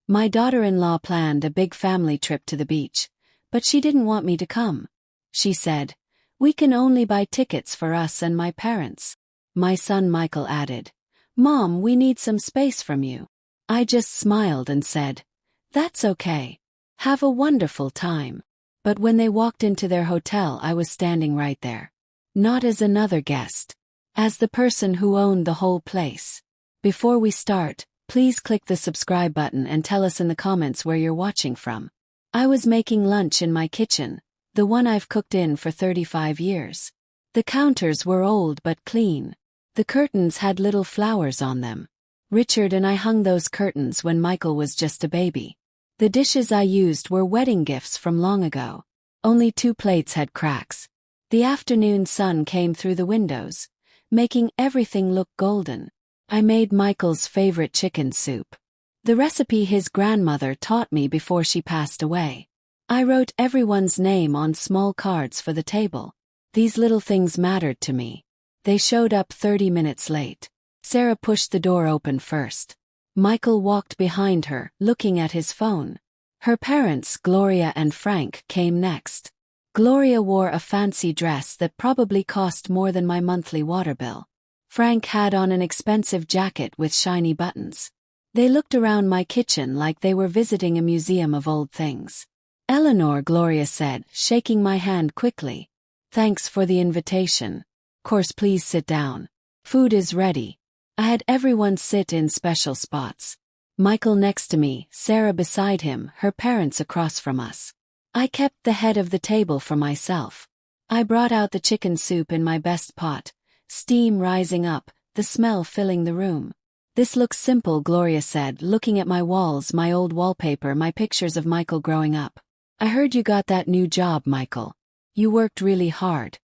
My daughter-in-law planned a big family trip to the beach, but she didn't want me to come. She said, "We can only buy tickets for us and my parents." My son Michael added, "Mom, we need some space from you." I just smiled and said, "That's okay. Have a wonderful time." But when they walked into their hotel, I was standing right there. Not as another guest. As the person who owned the whole place. Before we start, please click the subscribe button and tell us in the comments where you're watching from. I was making lunch in my kitchen, the one I've cooked in for 35 years. The counters were old but clean. The curtains had little flowers on them. Richard and I hung those curtains when Michael was just a baby. The dishes I used were wedding gifts from long ago. Only 2 plates had cracks. The afternoon sun came through the windows, making everything look golden. I made Michael's favorite chicken soup. The recipe his grandmother taught me before she passed away. I wrote everyone's name on small cards for the table. These little things mattered to me. They showed up 30 minutes late. Sarah pushed the door open first. Michael walked behind her, looking at his phone. Her parents, Gloria and Frank, came next. Gloria wore a fancy dress that probably cost more than my monthly water bill. Frank had on an expensive jacket with shiny buttons. They looked around my kitchen like they were visiting a museum of old things. "Eleanor," Gloria said, shaking my hand quickly. "Thanks for the invitation. Course, please sit down. Food is ready." I had everyone sit in special spots. Michael next to me, Sarah beside him, her parents across from us. I kept the head of the table for myself. I brought out the chicken soup in my best pot, steam rising up, the smell filling the room. "This looks simple," Gloria said, looking at my walls, my old wallpaper, my pictures of Michael growing up. "I heard you got that new job, Michael. You worked really hard."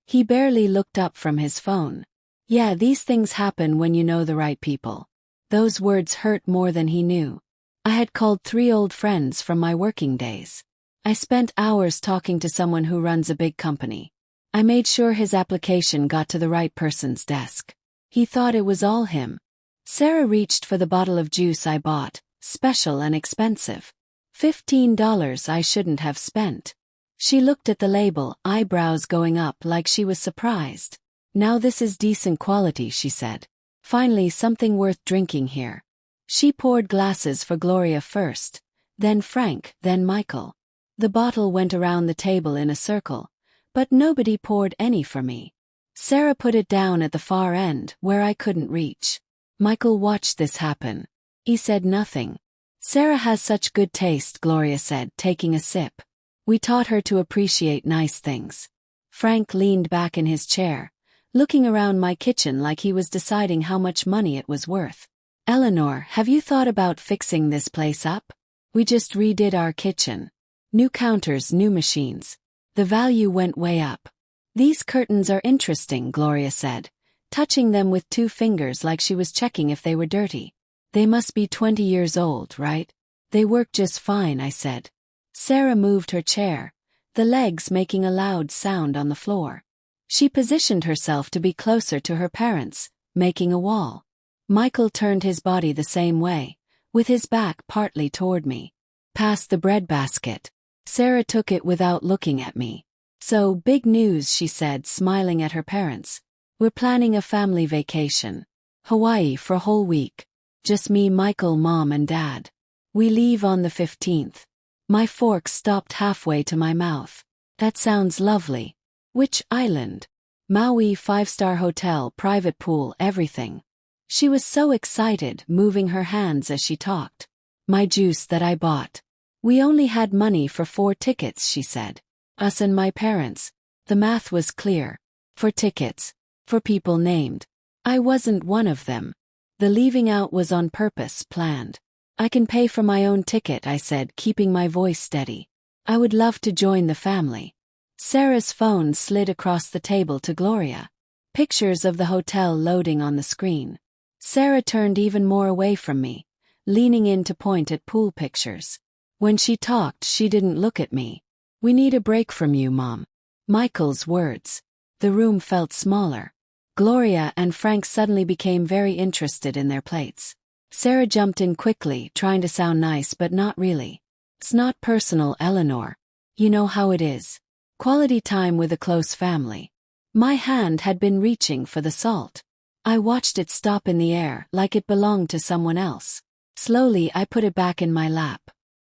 He barely looked up from his phone. "Yeah, these things happen when you know the right people." Those words hurt more than he knew. I had called 3 old friends from my working days. I spent hours talking to someone who runs a big company. I made sure his application got to the right person's desk. He thought it was all him. Sarah reached for the bottle of juice I bought, special and expensive. $15 I shouldn't have spent. She looked at the label, eyebrows going up like she was surprised. "Now this is decent quality," she said. "Finally something worth drinking here." She poured glasses for Gloria first, then Frank, then Michael. The bottle went around the table in a circle, but nobody poured any for me. Sarah put it down at the far end, where I couldn't reach. Michael watched this happen. He said nothing. "Sarah has such good taste," Gloria said, taking a sip. "We taught her to appreciate nice things." Frank leaned back in his chair, looking around my kitchen like he was deciding how much money it was worth. "Eleanor, have you thought about fixing this place up? We just redid our kitchen. New counters, new machines. The value went way up." "These curtains are interesting," Gloria said, touching them with 2 fingers like she was checking if they were dirty. "They must be 20 years old, right?" "They work just fine," I said. Sarah moved her chair, the legs making a loud sound on the floor. She positioned herself to be closer to her parents, making a wall. Michael turned his body the same way, with his back partly toward me. "Pass the breadbasket." Sarah took it without looking at me. "So, big news," she said, smiling at her parents. "We're planning a family vacation. Hawaii for a whole week. Just me, Michael, Mom and Dad. We leave on the 15th. My fork stopped halfway to my mouth. "That sounds lovely. Which island?" "Maui, 5-star hotel, private pool, everything." She was so excited, moving her hands as she talked. "My juice that I bought. We only had money for 4 tickets," she said. "Us and my parents." The math was clear. 4 tickets. 4 people named. I wasn't one of them. The leaving out was on purpose, planned. "I can pay for my own ticket," I said, keeping my voice steady. "I would love to join the family." Sarah's phone slid across the table to Gloria. Pictures of the hotel loading on the screen. Sarah turned even more away from me, leaning in to point at pool pictures. When she talked, she didn't look at me. "We need a break from you, Mom." Michael's words. The room felt smaller. Gloria and Frank suddenly became very interested in their plates. Sarah jumped in quickly, trying to sound nice but not really. It's not personal, Eleanor. You know how it is. Quality time with a close family. My hand had been reaching for the salt. I watched it stop in the air like it belonged to someone else. Slowly I put it back in my lap.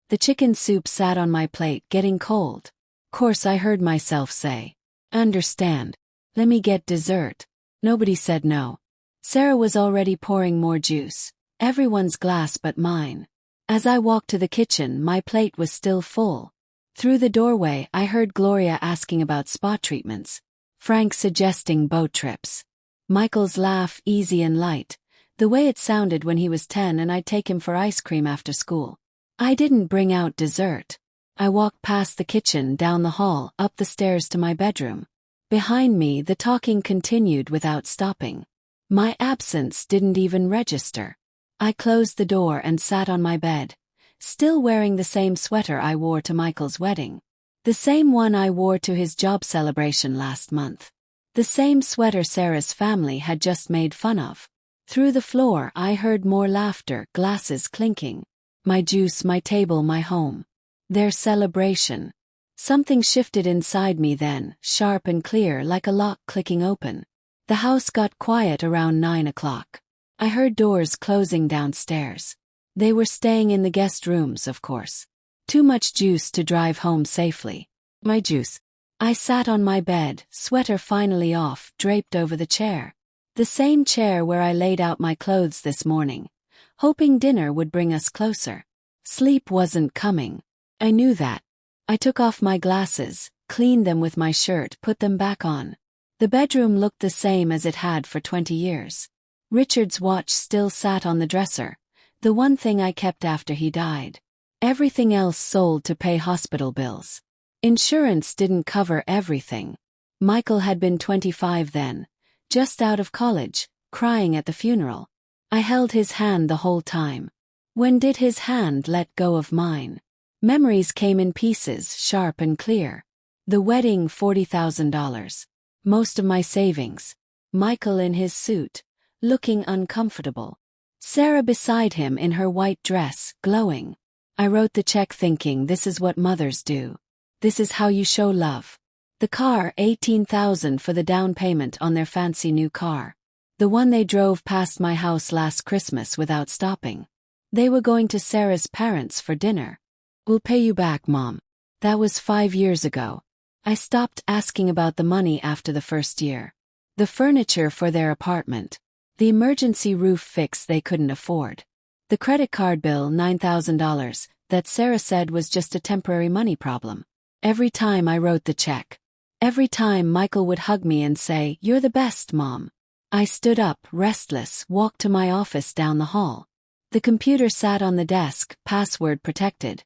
The chicken soup sat on my plate, getting cold. Course I heard myself say, "Understand. Let me get dessert." Nobody said no. Sarah was already pouring more juice. Everyone's glass but mine. As I walked to the kitchen, my plate was still full. Through the doorway, I heard Gloria asking about spa treatments. Frank suggesting boat trips. Michael's laugh, easy and light, the way it sounded when he was 10 and I'd take him for ice cream after school. I didn't bring out dessert. I walked past the kitchen, down the hall, up the stairs to my bedroom. Behind me, the talking continued without stopping. My absence didn't even register. I closed the door and sat on my bed, still wearing the same sweater I wore to Michael's wedding. The same one I wore to his job celebration last month. The same sweater Sarah's family had just made fun of. Through the floor I heard more laughter, glasses clinking. My juice, my table, my home. Their celebration. Something shifted inside me then, sharp and clear like a lock clicking open. The house got quiet around 9 o'clock. I heard doors closing downstairs. They were staying in the guest rooms, of course. Too much juice to drive home safely. My juice. I sat on my bed, sweater finally off, draped over the chair. The same chair where I laid out my clothes this morning, hoping dinner would bring us closer. Sleep wasn't coming. I knew that. I took off my glasses, cleaned them with my shirt, put them back on. The bedroom looked the same as it had for 20 years. Richard's watch still sat on the dresser, the one thing I kept after he died. Everything else sold to pay hospital bills. Insurance didn't cover everything. Michael had been 25 then, just out of college, crying at the funeral. I held his hand the whole time. When did his hand let go of mine? Memories came in pieces, sharp and clear. The wedding, $40,000. Most of my savings. Michael in his suit, looking uncomfortable. Sarah beside him in her white dress, glowing. I wrote the check thinking, this is what mothers do. This is how you show love. The car, $18,000 for the down payment on their fancy new car. The one they drove past my house last Christmas without stopping. They were going to Sarah's parents for dinner. We'll pay you back, Mom. That was 5 years ago. I stopped asking about the money after the first year. The furniture for their apartment. The emergency roof fix they couldn't afford. The credit card bill, $9,000, that Sarah said was just a temporary money problem. Every time I wrote the check. Every time Michael would hug me and say, "You're the best, Mom." I stood up, restless, walked to my office down the hall. The computer sat on the desk, password protected,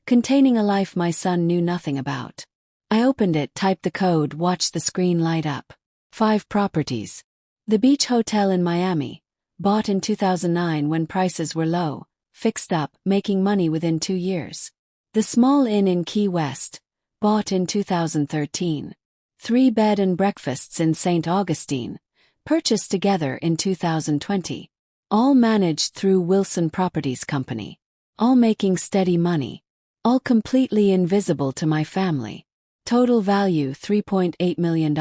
containing a life my son knew nothing about. I opened it, typed the code, watched the screen light up. 5 properties. The Beach Hotel in Miami, bought in 2009 when prices were low, fixed up, making money within 2 years. The Small Inn in Key West, bought in 2013. 3 bed and breakfasts in St. Augustine, purchased together in 2020. All managed through Wilson Properties Company. All making steady money. All completely invisible to my family. Total value $3.8 million.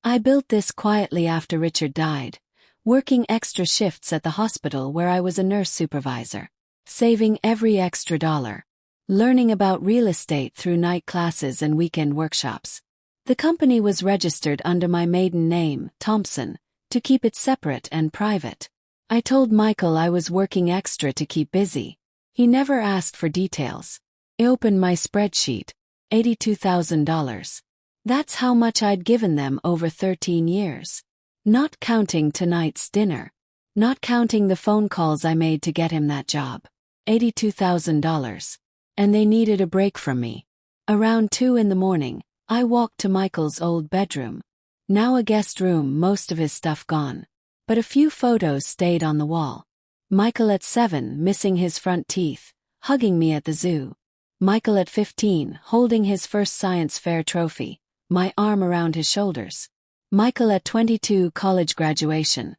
I built this quietly after Richard died, working extra shifts at the hospital where I was a nurse supervisor, saving every extra dollar, learning about real estate through night classes and weekend workshops. The company was registered under my maiden name, Thompson, to keep it separate and private. I told Michael I was working extra to keep busy. He never asked for details. I opened my spreadsheet, $82,000. That's how much I'd given them over 13 years. Not counting tonight's dinner. Not counting the phone calls I made to get him that job. $82,000. And they needed a break from me. Around 2 in the morning, I walked to Michael's old bedroom. Now a guest room, most of his stuff gone. But a few photos stayed on the wall. Michael at 7, missing his front teeth, hugging me at the zoo. Michael at 15, holding his first science fair trophy, my arm around his shoulders. Michael at 22, college graduation.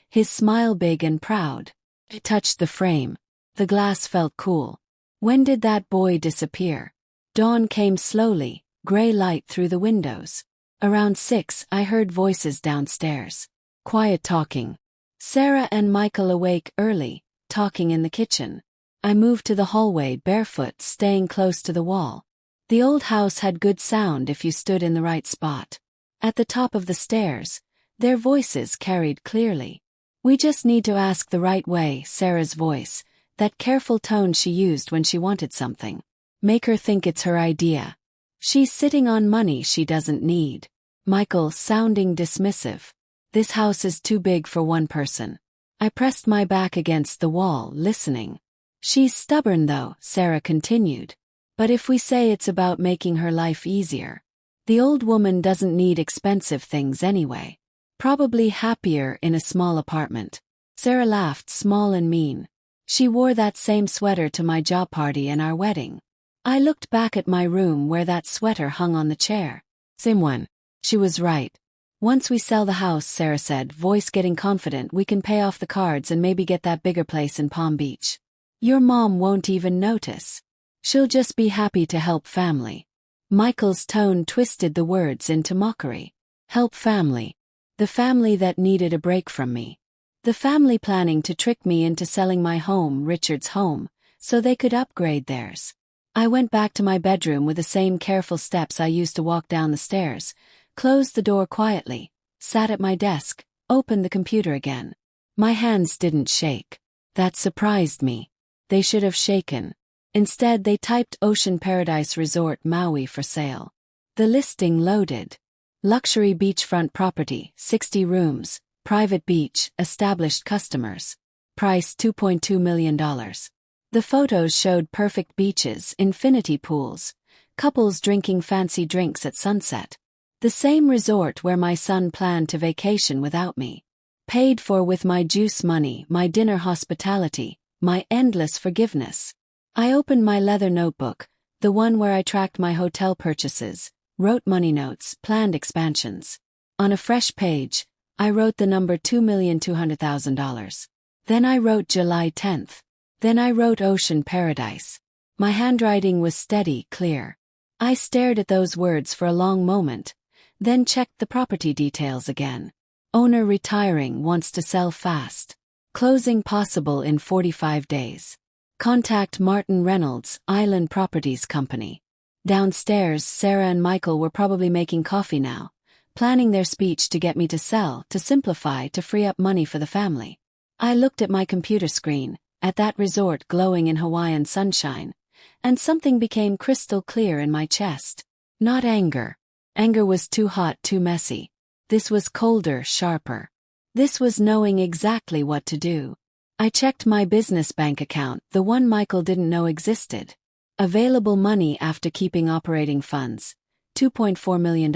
His smile big and proud. I touched the frame. The glass felt cool. When did that boy disappear? Dawn came slowly, gray light through the windows. Around 6, I heard voices downstairs. Quiet talking. Sarah and Michael awake early, talking in the kitchen. I moved to the hallway barefoot, staying close to the wall. The old house had good sound if you stood in the right spot. At the top of the stairs, their voices carried clearly. We just need to ask the right way, Sarah's voice, that careful tone she used when she wanted something. Make her think it's her idea. She's sitting on money she doesn't need. Michael, sounding dismissive. This house is too big for one person. I pressed my back against the wall, listening. She's stubborn though, Sarah continued. But if we say it's about making her life easier, the old woman doesn't need expensive things anyway. Probably happier in a small apartment. Sarah laughed, small and mean. She wore that same sweater to my job party and our wedding. I looked back at my room where that sweater hung on the chair. Same one. She was right. Once we sell the house, Sarah said, voice getting confident, we can pay off the cards and maybe get that bigger place in Palm Beach. Your mom won't even notice. She'll just be happy to help family. Michael's tone twisted the words into mockery. Help family. The family that needed a break from me. The family planning to trick me into selling my home, Richard's home, so they could upgrade theirs. I went back to my bedroom with the same careful steps I used to walk down the stairs, closed the door quietly, sat at my desk, opened the computer again. My hands didn't shake. That surprised me. They should have shaken. Instead, they typed Ocean Paradise Resort Maui for sale. The listing loaded. Luxury beachfront property, 60 rooms, private beach, established customers. Price $2.2 million. The photos showed perfect beaches, infinity pools, couples drinking fancy drinks at sunset. The same resort where my son planned to vacation without me. Paid for with my juice money, my dinner hospitality, my endless forgiveness. I opened my leather notebook, the one where I tracked my hotel purchases, wrote money notes, planned expansions. On a fresh page, I wrote the number $2,200,000. Then I wrote July 10th. Then I wrote Ocean Paradise. My handwriting was steady, clear. I stared at those words for a long moment, then checked the property details again. Owner retiring, wants to sell fast. Closing possible in 45 days. Contact Martin Reynolds, Island Properties Company. Downstairs, Sarah and Michael were probably making coffee now, planning their speech to get me to sell, to simplify, to free up money for the family. I looked at my computer screen, at that resort glowing in Hawaiian sunshine, and something became crystal clear in my chest. Not anger. Anger was too hot, too messy. This was colder, sharper. This was knowing exactly what to do. I checked my business bank account, the one Michael didn't know existed. Available money after keeping operating funds, $2.4 million.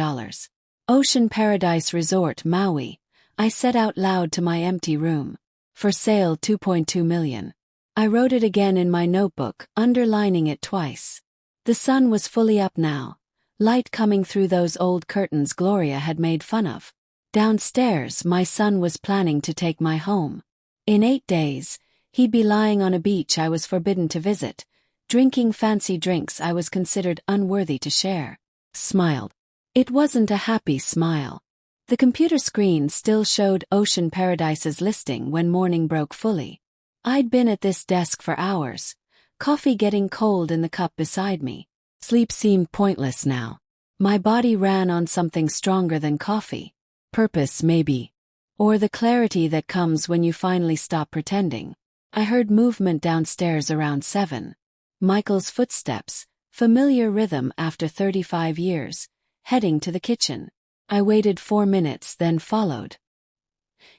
Ocean Paradise Resort, Maui. I said out loud to my empty room. For sale, $2.2 million. I wrote it again in my notebook, underlining it twice. The sun was fully up now, light coming through those old curtains Gloria had made fun of. Downstairs, my son was planning to take my home. In 8 days, he'd be lying on a beach I was forbidden to visit, drinking fancy drinks I was considered unworthy to share. Smiled. It wasn't a happy smile. The computer screen still showed Ocean Paradise's listing when morning broke fully. I'd been at this desk for hours, coffee getting cold in the cup beside me. Sleep seemed pointless now. My body ran on something stronger than coffee. Purpose, maybe. Or the clarity that comes when you finally stop pretending. I heard movement downstairs around 7. Michael's footsteps, familiar rhythm after 35 years, heading to the kitchen. I waited 4 minutes, then followed.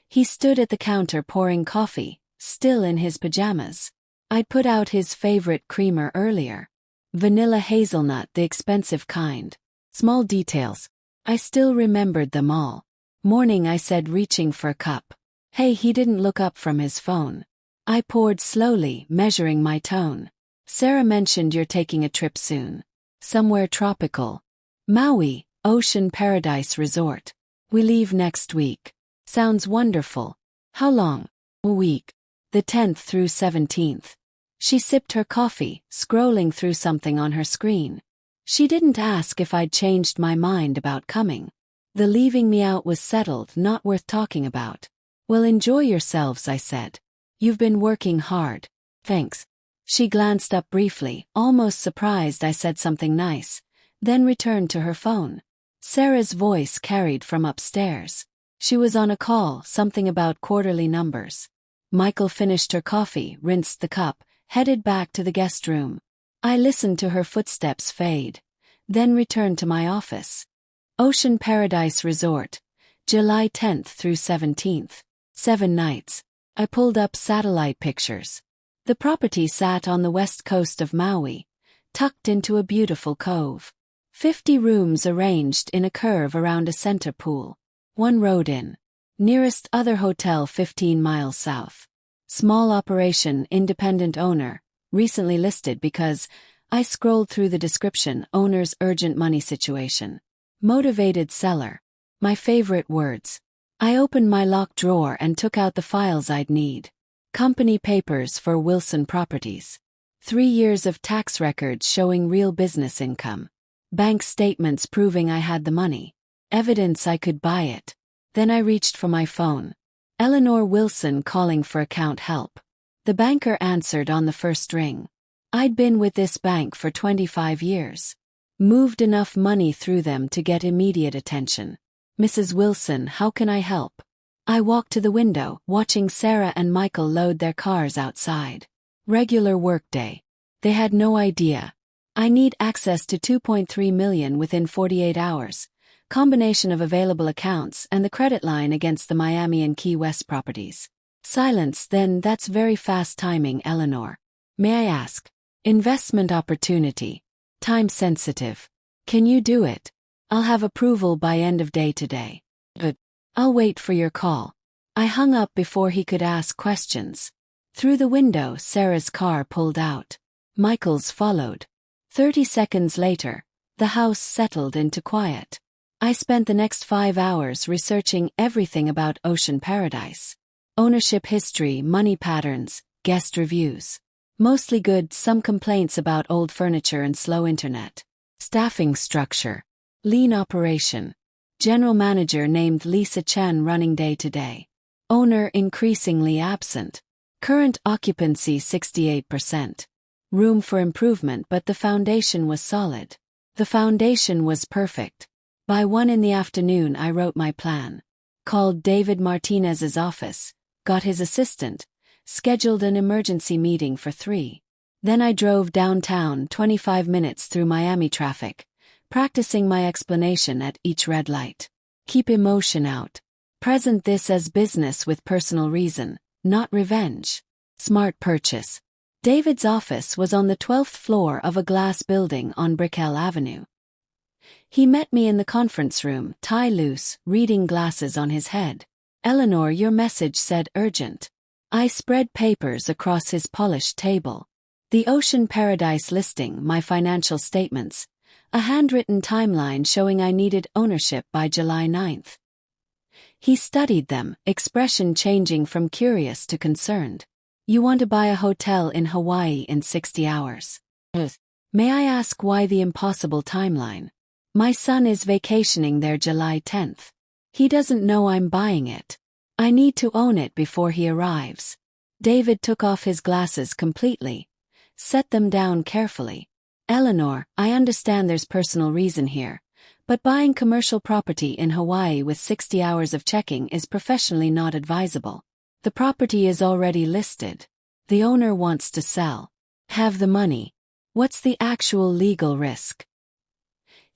He stood at the counter pouring coffee, still in his pajamas. I'd put out his favorite creamer earlier. Vanilla hazelnut, the expensive kind. Small details. I still remembered them all. Morning, I said, reaching for a cup. Hey, he didn't look up from his phone. I poured slowly, measuring my tone. Sarah mentioned you're taking a trip soon. Somewhere tropical. Maui, Ocean Paradise Resort. We leave next week. Sounds wonderful. How long? A week. the 10th through 17th. She sipped her coffee, scrolling through something on her screen. She didn't ask if I'd changed my mind about coming. The leaving me out was settled, not worth talking about. Well, enjoy yourselves, I said. You've been working hard. Thanks. She glanced up briefly, almost surprised I said something nice, then returned to her phone. Sarah's voice carried from upstairs. She was on a call, something about quarterly numbers. Michael finished her coffee, rinsed the cup, headed back to the guest room. I listened to her footsteps fade, then returned to my office. Ocean Paradise Resort, July 10th through 17th. 7 nights. I pulled up satellite pictures. The property sat on the west coast of Maui, tucked into a beautiful cove. 50 rooms arranged in a curve around a center pool. 1 road in. Nearest other hotel 15 miles south. Small operation, independent owner, recently listed because I scrolled through the description, owner's urgent money situation. Motivated seller. My favorite words. I opened my locked drawer and took out the files I'd need. Company papers for Wilson Properties. 3 years of tax records showing real business income. Bank statements proving I had the money. Evidence I could buy it. Then I reached for my phone. Eleanor Wilson calling for account help. The banker answered on the first ring. I'd been with this bank for 25 years. Moved enough money through them to get immediate attention. Mrs. Wilson, how can I help? I walked to the window, watching Sarah and Michael load their cars outside. Regular workday. They had no idea. I need access to $2.3 million within 48 hours. Combination of available accounts and the credit line against the Miami and Key West properties. Silence. Then that's very fast timing, Eleanor. May I ask? Investment opportunity. Time sensitive. Can you do it? I'll have approval by end of day today. But I'll wait for your call. I hung up before he could ask questions. Through the window, Sarah's car pulled out. Michael's followed. 30 seconds later, the house settled into quiet. I spent the next 5 hours researching everything about Ocean Paradise. Ownership history, money patterns, guest reviews. Mostly good, some complaints about old furniture and slow internet. Staffing structure. Lean operation. General manager named Lisa Chen running day-to-day. Owner increasingly absent. Current occupancy 68%. Room for improvement, but the foundation was solid. The foundation was perfect. By 1 in the afternoon I wrote my plan. Called David Martinez's office, got his assistant, scheduled an emergency meeting for 3. Then I drove downtown 25 minutes through Miami traffic, practicing my explanation at each red light. Keep emotion out. Present this as business with personal reason, not revenge. Smart purchase. David's office was on the 12th floor of a glass building on Brickell Avenue. He met me in the conference room, tie loose, reading glasses on his head. Eleanor, your message said urgent. I spread papers across his polished table. The Ocean Paradise listing, my financial statements, a handwritten timeline showing I needed ownership by July 9th. He studied them, expression changing from curious to concerned. You want to buy a hotel in Hawaii in 60 hours. May I ask why the impossible timeline? My son is vacationing there July 10th. He doesn't know I'm buying it. I need to own it before he arrives. David took off his glasses completely, set them down carefully. Eleanor, I understand there's personal reason here, but buying commercial property in Hawaii with 60 hours of checking is professionally not advisable. The property is already listed. The owner wants to sell. Have the money. What's the actual legal risk?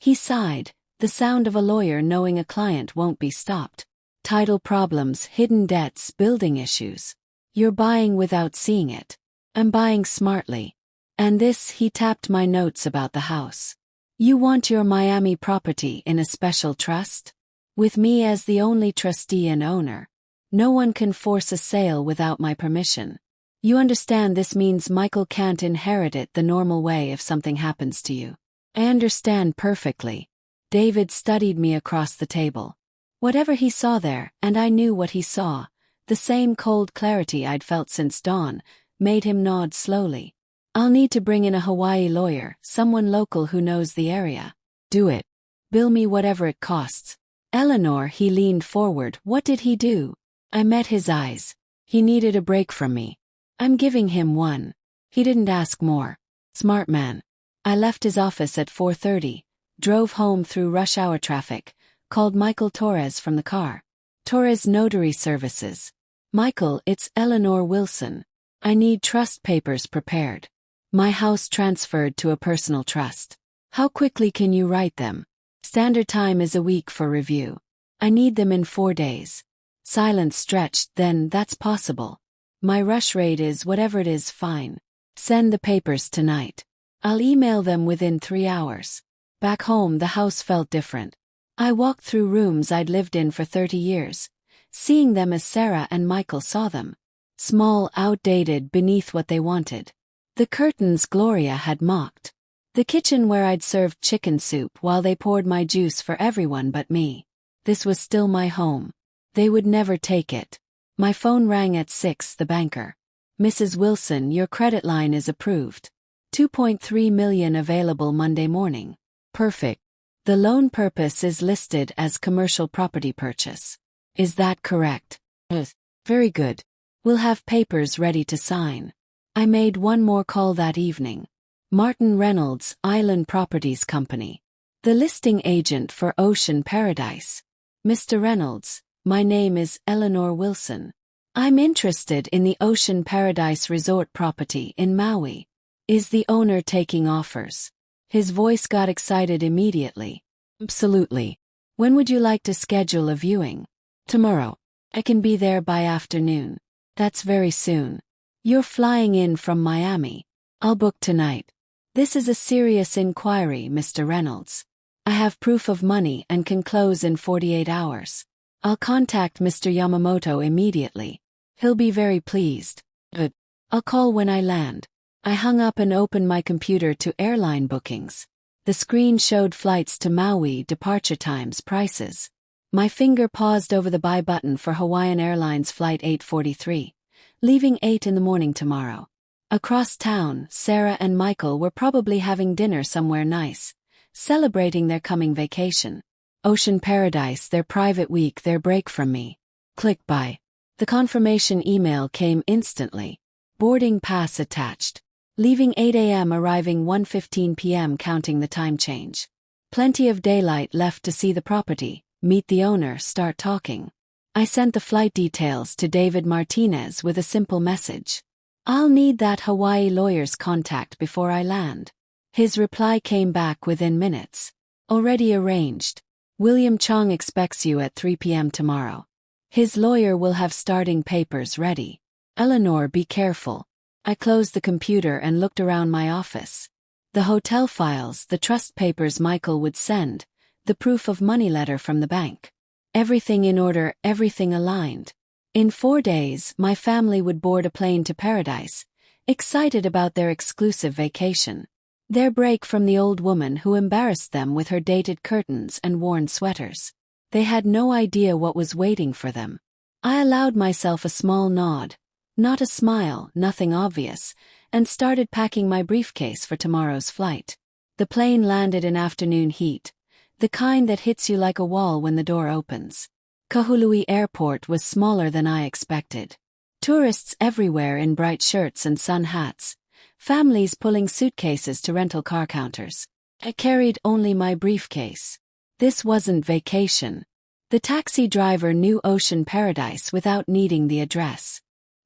He sighed, the sound of a lawyer knowing a client won't be stopped. Title problems, hidden debts, building issues. You're buying without seeing it. I'm buying smartly. And this, he tapped my notes about the house. You want your Miami property in a special trust? With me as the only trustee and owner. No one can force a sale without my permission. You understand this means Michael can't inherit it the normal way if something happens to you. I understand perfectly. David studied me across the table. Whatever he saw there, and I knew what he saw, The same cold clarity I'd felt since dawn made him nod slowly. I'll need to bring in a Hawaii lawyer, someone local who knows the area. Do it. Bill me whatever it costs. Eleanor, he leaned forward. What did he do? I met his eyes. He needed a break from me. I'm giving him one. He didn't ask more. Smart man. I left his office at 4:30, drove home through rush hour traffic, called Michael Torres from the car. Torres Notary Services. Michael, it's Eleanor Wilson. I need trust papers prepared. My house transferred to a personal trust. How quickly can you write them? Standard time is a week for review. I need them in 4 days. Silence stretched. Then that's possible. My rush rate is whatever it is, fine. Send the papers tonight. I'll email them within 3 hours. Back home, the house felt different. I walked through rooms I'd lived in for 30 years, seeing them as Sarah and Michael saw them. Small, outdated, beneath what they wanted. The curtains Gloria had mocked. The kitchen where I'd served chicken soup while they poured my juice for everyone but me. This was still my home. They would never take it. My phone rang at 6. The banker. Mrs. Wilson, your credit line is approved. 2.3 million available Monday morning. Perfect. The loan purpose is listed as commercial property purchase. Is that correct? Yes. Very good. We'll have papers ready to sign. I made one more call that evening. Martin Reynolds, Island Properties Company. The listing agent for Ocean Paradise. Mr. Reynolds, my name is Eleanor Wilson. I'm interested in the Ocean Paradise Resort property in Maui. Is the owner taking offers? His voice got excited immediately. Absolutely. When would you like to schedule a viewing? Tomorrow. I can be there by afternoon. That's very soon. You're flying in from Miami. I'll book tonight. This is a serious inquiry, Mr. Reynolds. I have proof of money and can close in 48 hours. I'll contact Mr. Yamamoto immediately. He'll be very pleased. Good. I'll call when I land. I hung up and opened my computer to airline bookings. The screen showed flights to Maui, departure times, prices. My finger paused over the buy button for Hawaiian Airlines Flight 843, leaving 8 in the morning tomorrow. Across town, Sarah and Michael were probably having dinner somewhere nice, celebrating their coming vacation. Ocean Paradise, their private week, their break from me. Click buy. The confirmation email came instantly. Boarding pass attached. Leaving 8 a.m., arriving 1:15 p.m. counting the time change. Plenty of daylight left to see the property, meet the owner, start talking. I sent the flight details to David Martinez with a simple message. I'll need that Hawaii lawyer's contact before I land. His reply came back within minutes. Already arranged. William Chong expects you at 3 p.m. tomorrow. His lawyer will have starting papers ready. Eleanor, be careful. I closed the computer and looked around my office. The hotel files, the trust papers Michael would send, the proof of money letter from the bank. Everything in order, everything aligned. In 4 days, my family would board a plane to Paradise, excited about their exclusive vacation. Their break from the old woman who embarrassed them with her dated curtains and worn sweaters. They had no idea what was waiting for them. I allowed myself a small nod. Not a smile, nothing obvious, and started packing my briefcase for tomorrow's flight. The plane landed in afternoon heat, the kind that hits you like a wall when the door opens. Kahului Airport was smaller than I expected. Tourists everywhere in bright shirts and sun hats, families pulling suitcases to rental car counters. I carried only my briefcase. This wasn't vacation. The taxi driver knew Ocean Paradise without needing the address.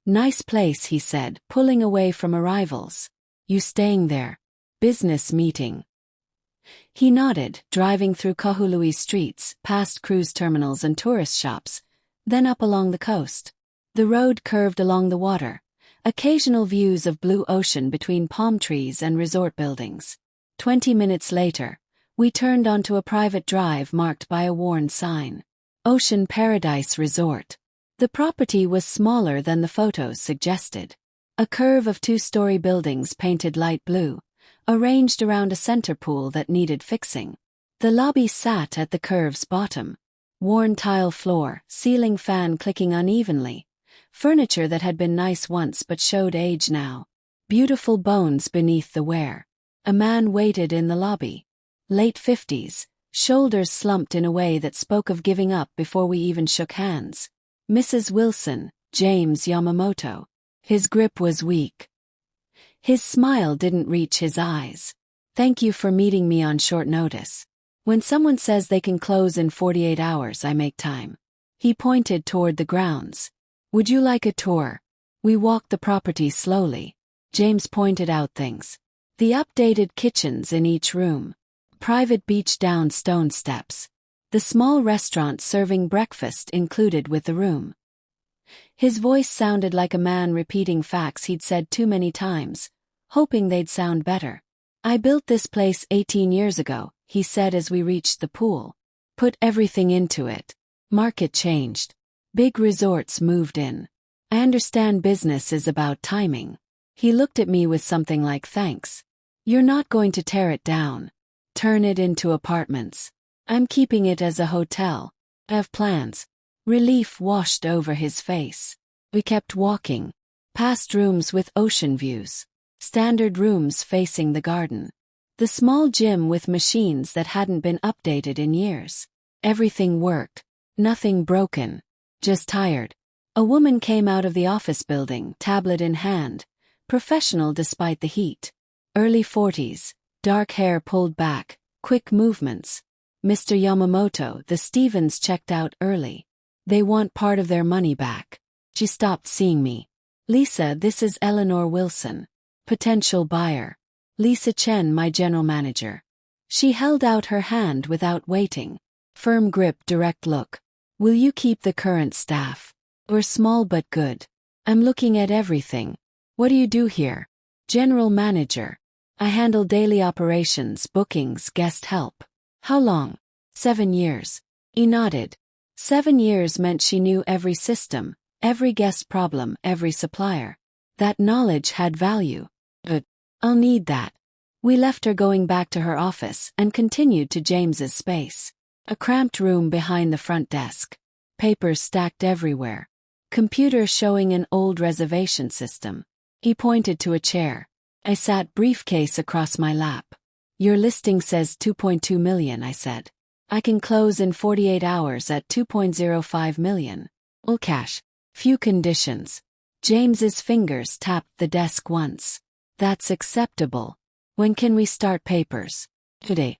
Nice place, he said, pulling away from arrivals. You staying there? Business meeting. He nodded, driving through Kahului streets, past cruise terminals and tourist shops, then up along the coast. The road curved along the water, occasional views of blue ocean between palm trees and resort buildings. 20 minutes later, we turned onto a private drive marked by a worn sign. Ocean Paradise Resort. The property was smaller than the photos suggested. A curve of 2-story buildings painted light blue, arranged around a center pool that needed fixing. The lobby sat at the curve's bottom. Worn tile floor, ceiling fan clicking unevenly, Furniture that had been nice once but showed age now. Beautiful bones beneath the wear. A man waited in the lobby. Late 50s, shoulders slumped in a way that spoke of giving up before we even shook hands. Mrs. Wilson, James Yamamoto. His grip was weak. His smile didn't reach his eyes. Thank you for meeting me on short notice. When someone says they can close in 48 hours, I make time. He pointed toward the grounds. Would you like a tour? We walked the property slowly. James pointed out things. The updated kitchens in each room. Private beach down stone steps. The small restaurant serving breakfast included with the room. His voice sounded like a man repeating facts he'd said too many times, hoping they'd sound better. I built this place 18 years ago, he said as we reached the pool. Put everything into it. Market changed. Big resorts moved in. I understand business is about timing. He looked at me with something like thanks. You're not going to tear it down. Turn it into apartments. I'm keeping it as a hotel. I have plans. Relief washed over his face. We kept walking. Past rooms with ocean views. Standard rooms facing the garden. The small gym with machines that hadn't been updated in years. Everything worked. Nothing broken. Just tired. A woman came out of the office building, tablet in hand. Professional despite the heat. Early 40s. Dark hair pulled back. Quick movements. Mr. Yamamoto, the Stevens checked out early. They want part of their money back. She stopped seeing me. Lisa, this is Eleanor Wilson. Potential buyer. Lisa Chen, my general manager. She held out her hand without waiting. Firm grip, direct look. Will you keep the current staff? We're small but good. I'm looking at everything. What do you do here? General manager. I handle daily operations, bookings, guest help. How long? 7 years. He nodded. 7 years meant she knew every system, every guest problem, every supplier. That knowledge had value. But I'll need that. We left her going back to her office and continued to James's space. A cramped room behind the front desk. Papers stacked everywhere. Computer showing an old reservation system. He pointed to a chair. I sat, briefcase across my lap. Your listing says 2.2 million, I said. I can close in 48 hours at 2.05 million. All cash. Few conditions. James's fingers tapped the desk once. That's acceptable. When can we start papers? Today.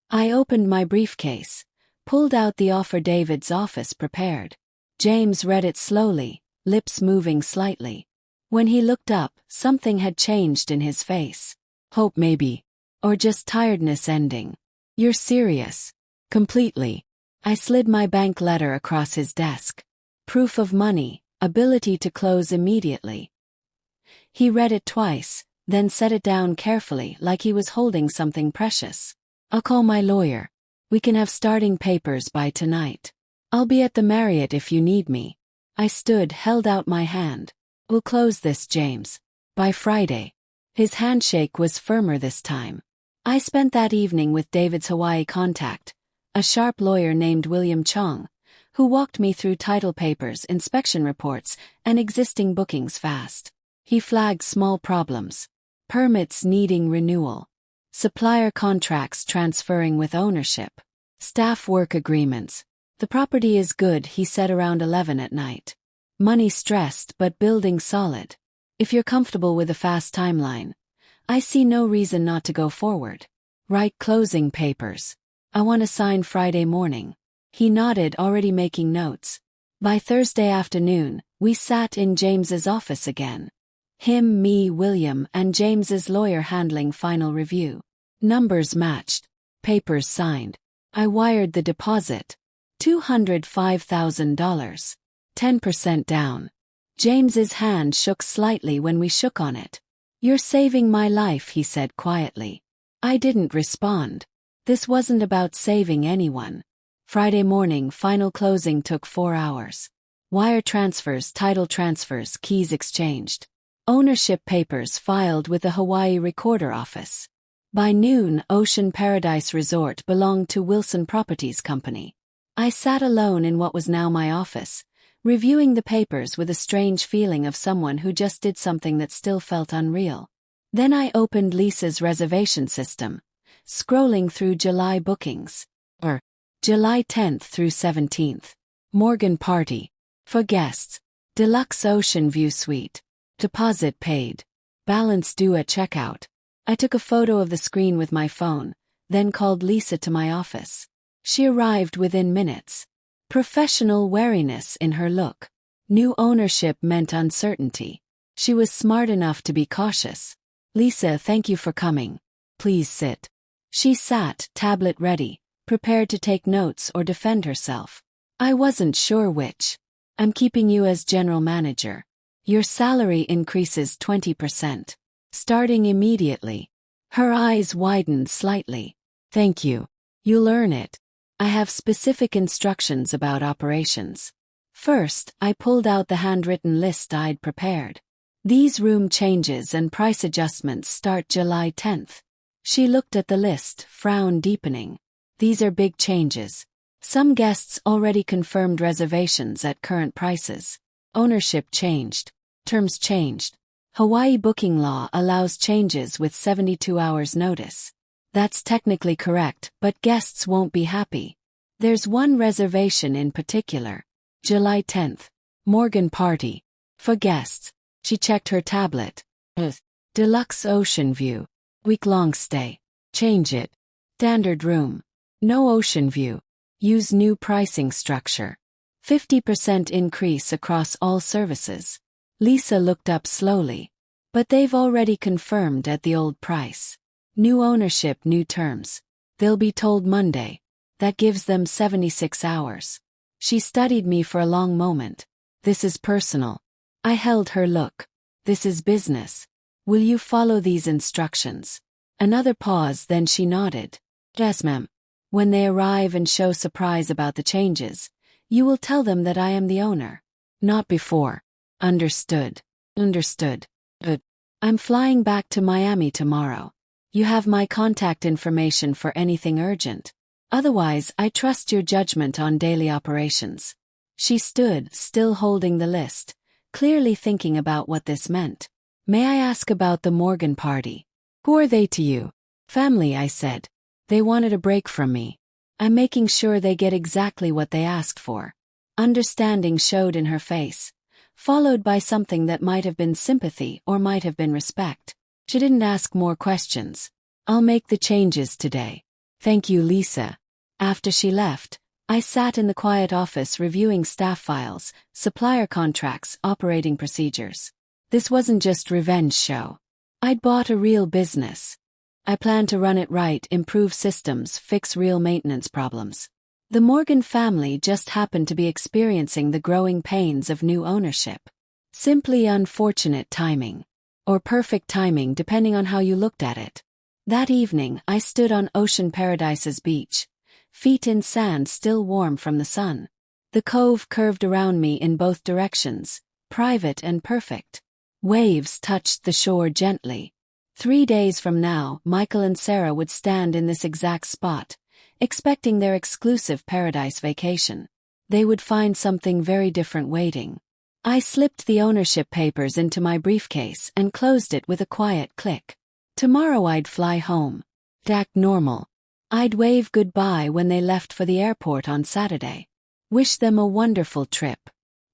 I opened my briefcase, pulled out the offer David's office prepared. James read it slowly, lips moving slightly. When he looked up, something had changed in his face. Hope maybe. Or just tiredness ending. You're serious. Completely. I slid my bank letter across his desk. Proof of money, ability to close immediately. He read it twice, then set it down carefully like he was holding something precious. I'll call my lawyer. We can have starting papers by tonight. I'll be at the Marriott if you need me. I stood, held out my hand. We'll close this, James. By Friday. His handshake was firmer this time. I spent that evening with David's Hawaii contact, a sharp lawyer named William Chong, who walked me through title papers, inspection reports, and existing bookings fast. He flagged small problems. Permits needing renewal. Supplier contracts transferring with ownership. Staff work agreements. The property is good, he said around 11 at night. Money stressed but building solid. If you're comfortable with a fast timeline, I see no reason not to go forward. Write closing papers. I want to sign Friday morning. He nodded, already making notes. By Thursday afternoon, we sat in James's office again. Him, me, William, and James's lawyer handling final review. Numbers matched. Papers signed. I wired the deposit. $205,000. 10% down. James's hand shook slightly when we shook on it. You're saving my life, he said quietly. I didn't respond. This wasn't about saving anyone. Friday morning, final closing took 4 hours. Wire transfers, title transfers, keys exchanged. Ownership papers filed with the Hawaii Recorder Office. By noon, Ocean Paradise Resort belonged to Wilson Properties Company. I sat alone in what was now my office, reviewing the papers with a strange feeling of someone who just did something that still felt unreal. Then I opened Lisa's reservation system, scrolling through July bookings. July 10th through 17th. Morgan Party. For guests. Deluxe Ocean View Suite. Deposit paid. Balance due at checkout. I took a photo of the screen with my phone, then called Lisa to my office. She arrived within minutes. Professional wariness in her look. New ownership meant uncertainty. She was smart enough to be cautious. Lisa, thank you for coming. Please sit. She sat, tablet ready, prepared to take notes or defend herself. I wasn't sure which. I'm keeping you as general manager. Your salary increases 20%. Starting immediately. Her eyes widened slightly. Thank you. You'll earn it. I have specific instructions about operations. First, I pulled out the handwritten list I'd prepared. These room changes and price adjustments start July 10th. She looked at the list, frown deepening. These are big changes. Some guests already confirmed reservations at current prices. Ownership changed. Terms changed. Hawaii booking law allows changes with 72 hours notice. That's technically correct, but guests won't be happy. There's one reservation in particular. July 10th. Morgan Party. For guests. She checked her tablet. Deluxe Ocean View. Week-long stay. Change it. Standard room. No ocean view. Use new pricing structure. 50% increase across all services. Lisa looked up slowly. But they've already confirmed at the old price. New ownership, new terms. They'll be told Monday. That gives them 76 hours. She studied me for a long moment. This is personal. I held her look. This is business. Will you follow these instructions? Another pause, then she nodded. Yes, ma'am. When they arrive and show surprise about the changes, you will tell them that I am the owner. Not before. Understood. Understood. I'm flying back to Miami tomorrow. You have my contact information for anything urgent. Otherwise, I trust your judgment on daily operations. She stood, still holding the list, clearly thinking about what this meant. May I ask about the Morgan Party? Who are they to you? Family, I said. They wanted a break from me. I'm making sure they get exactly what they asked for. Understanding showed in her face, followed by something that might have been sympathy or might have been respect. She didn't ask more questions. I'll make the changes today. Thank you, Lisa. After she left, I sat in the quiet office reviewing staff files, supplier contracts, operating procedures. This wasn't just revenge show. I'd bought a real business. I planned to run it right, improve systems, fix real maintenance problems. The Morgan family just happened to be experiencing the growing pains of new ownership. Simply unfortunate timing. Or perfect timing, depending on how you looked at it. That evening, I stood on Ocean Paradise's beach, feet in sand still warm from the sun. The cove curved around me in both directions, private and perfect. Waves touched the shore gently. 3 days from now, Michael and Sarah would stand in this exact spot, expecting their exclusive paradise vacation. They would find something very different waiting. I slipped the ownership papers into my briefcase and closed it with a quiet click. Tomorrow I'd fly home. Act normal. I'd wave goodbye when they left for the airport on Saturday. Wish them a wonderful trip.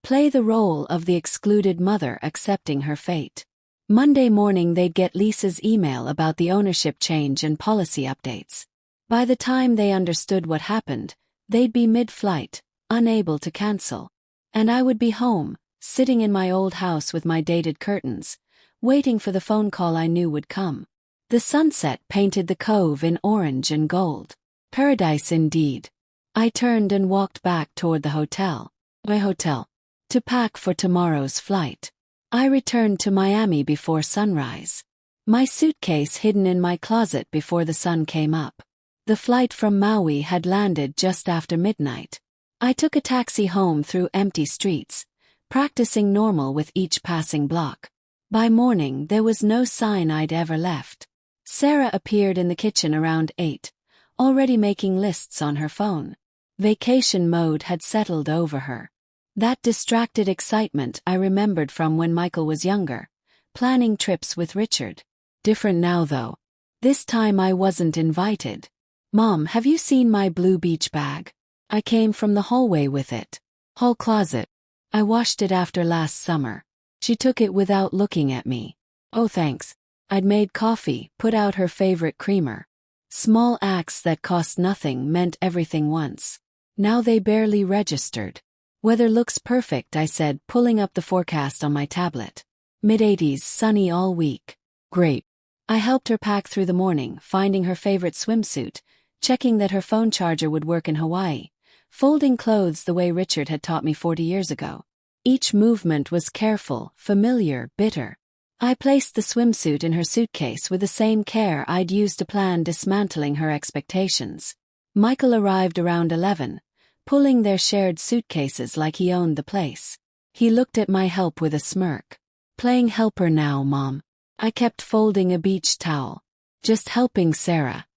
Play the role of the excluded mother accepting her fate. Monday morning they'd get Lisa's email about the ownership change and policy updates. By the time they understood what happened, they'd be mid-flight, unable to cancel. And I would be home, sitting in my old house with my dated curtains, waiting for the phone call I knew would come. The sunset painted the cove in orange and gold. Paradise indeed. I turned and walked back toward the hotel. My hotel. To pack for tomorrow's flight. I returned to Miami before sunrise. My suitcase hidden in my closet before the sun came up. The flight from Maui had landed just after midnight. I took a taxi home through empty streets, practicing normal with each passing block. By morning there was no sign I'd ever left. Sarah appeared in the kitchen around 8, already making lists on her phone. Vacation mode had settled over her. That distracted excitement I remembered from when Michael was younger, planning trips with Richard. Different now though. This time I wasn't invited. Mom, have you seen my blue beach bag? I came from the hallway with it. Hall closet. I washed it after last summer. She took it without looking at me. Oh thanks. I'd made coffee, put out her favorite creamer. Small acts that cost nothing meant everything once. Now they barely registered. Weather looks perfect, I said, pulling up the forecast on my tablet. Mid-80s, sunny all week. Great. I helped her pack through the morning, finding her favorite swimsuit, checking that her phone charger would work in Hawaii, folding clothes the way Richard had taught me 40 years ago. Each movement was careful, familiar, bitter. I placed the swimsuit in her suitcase with the same care I'd used to plan dismantling her expectations. Michael arrived around 11, pulling their shared suitcases like he owned the place. He looked at my help with a smirk. Playing helper now, Mom. I kept folding a beach towel. Just helping Sarah.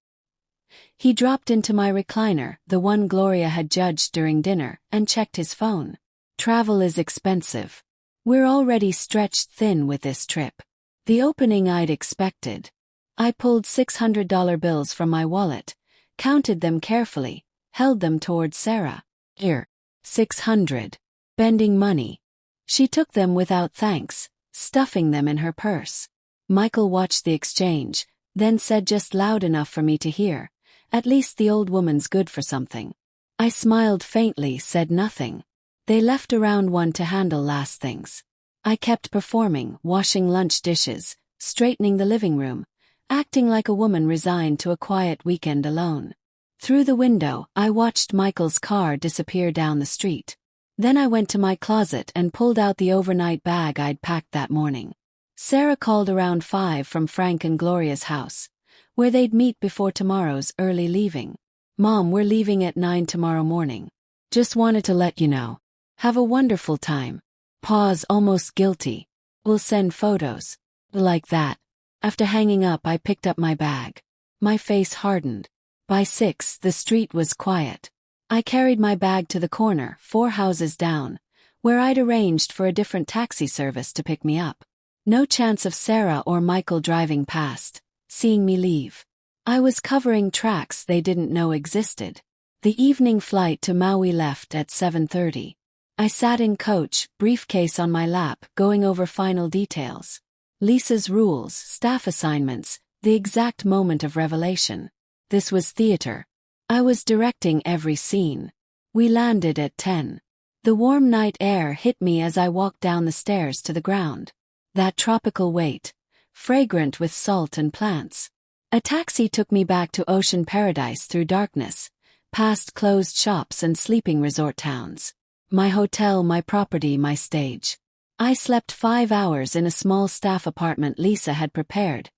He dropped into my recliner, the one Gloria had judged during dinner, and checked his phone. Travel is expensive. We're already stretched thin with this trip. The opening I'd expected. I pulled $600 bills from my wallet, counted them carefully, held them towards Sarah. Here. 600. Bending money. She took them without thanks, stuffing them in her purse. Michael watched the exchange, then said just loud enough for me to hear, "At least the old woman's good for something." I smiled faintly, said nothing. They left around 1 to handle last things. I kept performing, washing lunch dishes, straightening the living room, acting like a woman resigned to a quiet weekend alone. Through the window, I watched Michael's car disappear down the street. Then I went to my closet and pulled out the overnight bag I'd packed that morning. Sarah called around 5 from Frank and Gloria's house, where they'd meet before tomorrow's early leaving. "Mom, we're leaving at 9 tomorrow morning. Just wanted to let you know. Have a wonderful time." Pause, almost guilty. "We'll send photos." Like that. After hanging up, I picked up my bag. My face hardened. By 6, the street was quiet. I carried my bag to the corner, 4 houses down, where I'd arranged for a different taxi service to pick me up. No chance of Sarah or Michael driving past, seeing me leave. I was covering tracks they didn't know existed. The evening flight to Maui left at 7:30. I sat in coach, briefcase on my lap, going over final details. Lisa's rules, staff assignments, the exact moment of revelation. This was theater. I was directing every scene. We landed at 10. The warm night air hit me as I walked down the stairs to the ground. That tropical weight, fragrant with salt and plants. A taxi took me back to Ocean Paradise through darkness, past closed shops and sleeping resort towns. My hotel, my property, my stage. I slept 5 hours in a small staff apartment Lisa had prepared,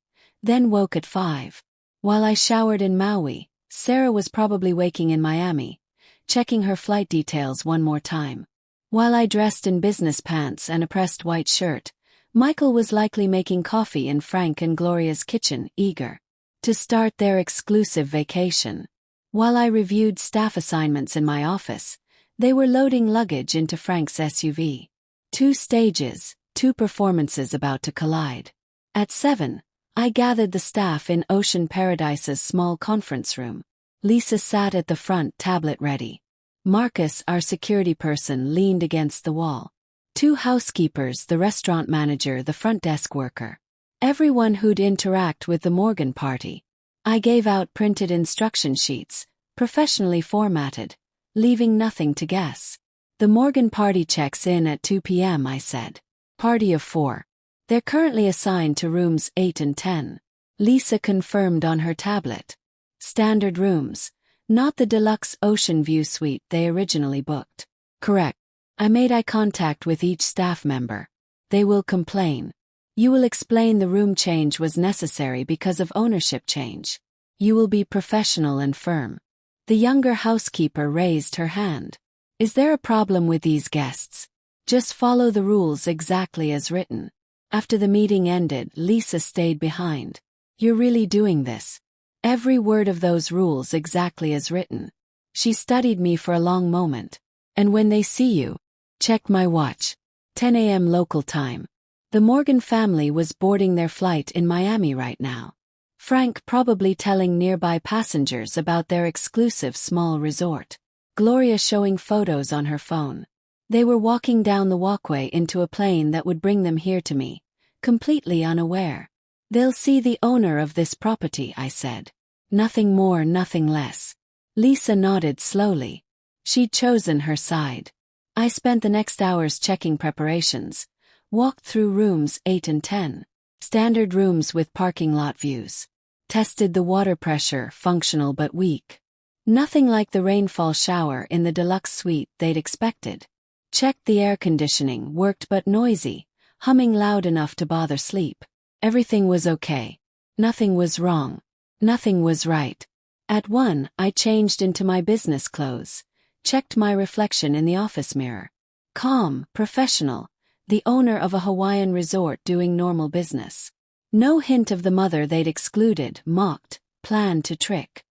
then woke at 5. While I showered in Maui, Sarah was probably waking in Miami, checking her flight details one more time. While I dressed in business pants and a pressed white shirt, Michael was likely making coffee in Frank and Gloria's kitchen, eager to start their exclusive vacation. While I reviewed staff assignments in my office, they were loading luggage into Frank's SUV. 2 stages, 2 performances about to collide. At 7, I gathered the staff in Ocean Paradise's small conference room. Lisa sat at the front, tablet ready. Marcus, our security person, leaned against the wall. 2 housekeepers, the restaurant manager, the front desk worker. Everyone who'd interact with the Morgan party. I gave out printed instruction sheets, professionally formatted, leaving nothing to guess. "The Morgan party checks in at 2 p.m., I said. "Party of 4. They're currently assigned to rooms 8 and 10. Lisa confirmed on her tablet. Standard rooms, not the deluxe ocean view suite they originally booked. Correct. I made eye contact with each staff member. They will complain. You will explain the room change was necessary because of ownership change. You will be professional and firm. The younger housekeeper raised her hand. Is there a problem with these guests? Just follow the rules exactly as written. After the meeting ended, Lisa stayed behind. You're really doing this? Every word of those rules exactly as written. She studied me for a long moment. And when they see you, Check my watch. 10 a.m. local time. The Morgan family was boarding their flight in Miami right now. Frank probably telling nearby passengers about their exclusive small resort. Gloria showing photos on her phone. They were walking down the walkway into a plane that would bring them here to me, completely unaware. They'll see the owner of this property, I said. Nothing more, nothing less. Lisa nodded slowly. She'd chosen her side. I spent the next hours checking preparations. Walked through rooms 8 and 10. Standard rooms with parking lot views. Tested the water pressure, functional but weak. Nothing like the rainfall shower in the deluxe suite they'd expected. Checked the air conditioning, worked but noisy, humming loud enough to bother sleep. Everything was okay. Nothing was wrong. Nothing was right. At 1, I changed into my business clothes. Checked my reflection in the office mirror. Calm, professional, the owner of a Hawaiian resort doing normal business. No hint of the mother they'd excluded, mocked, planned to trick.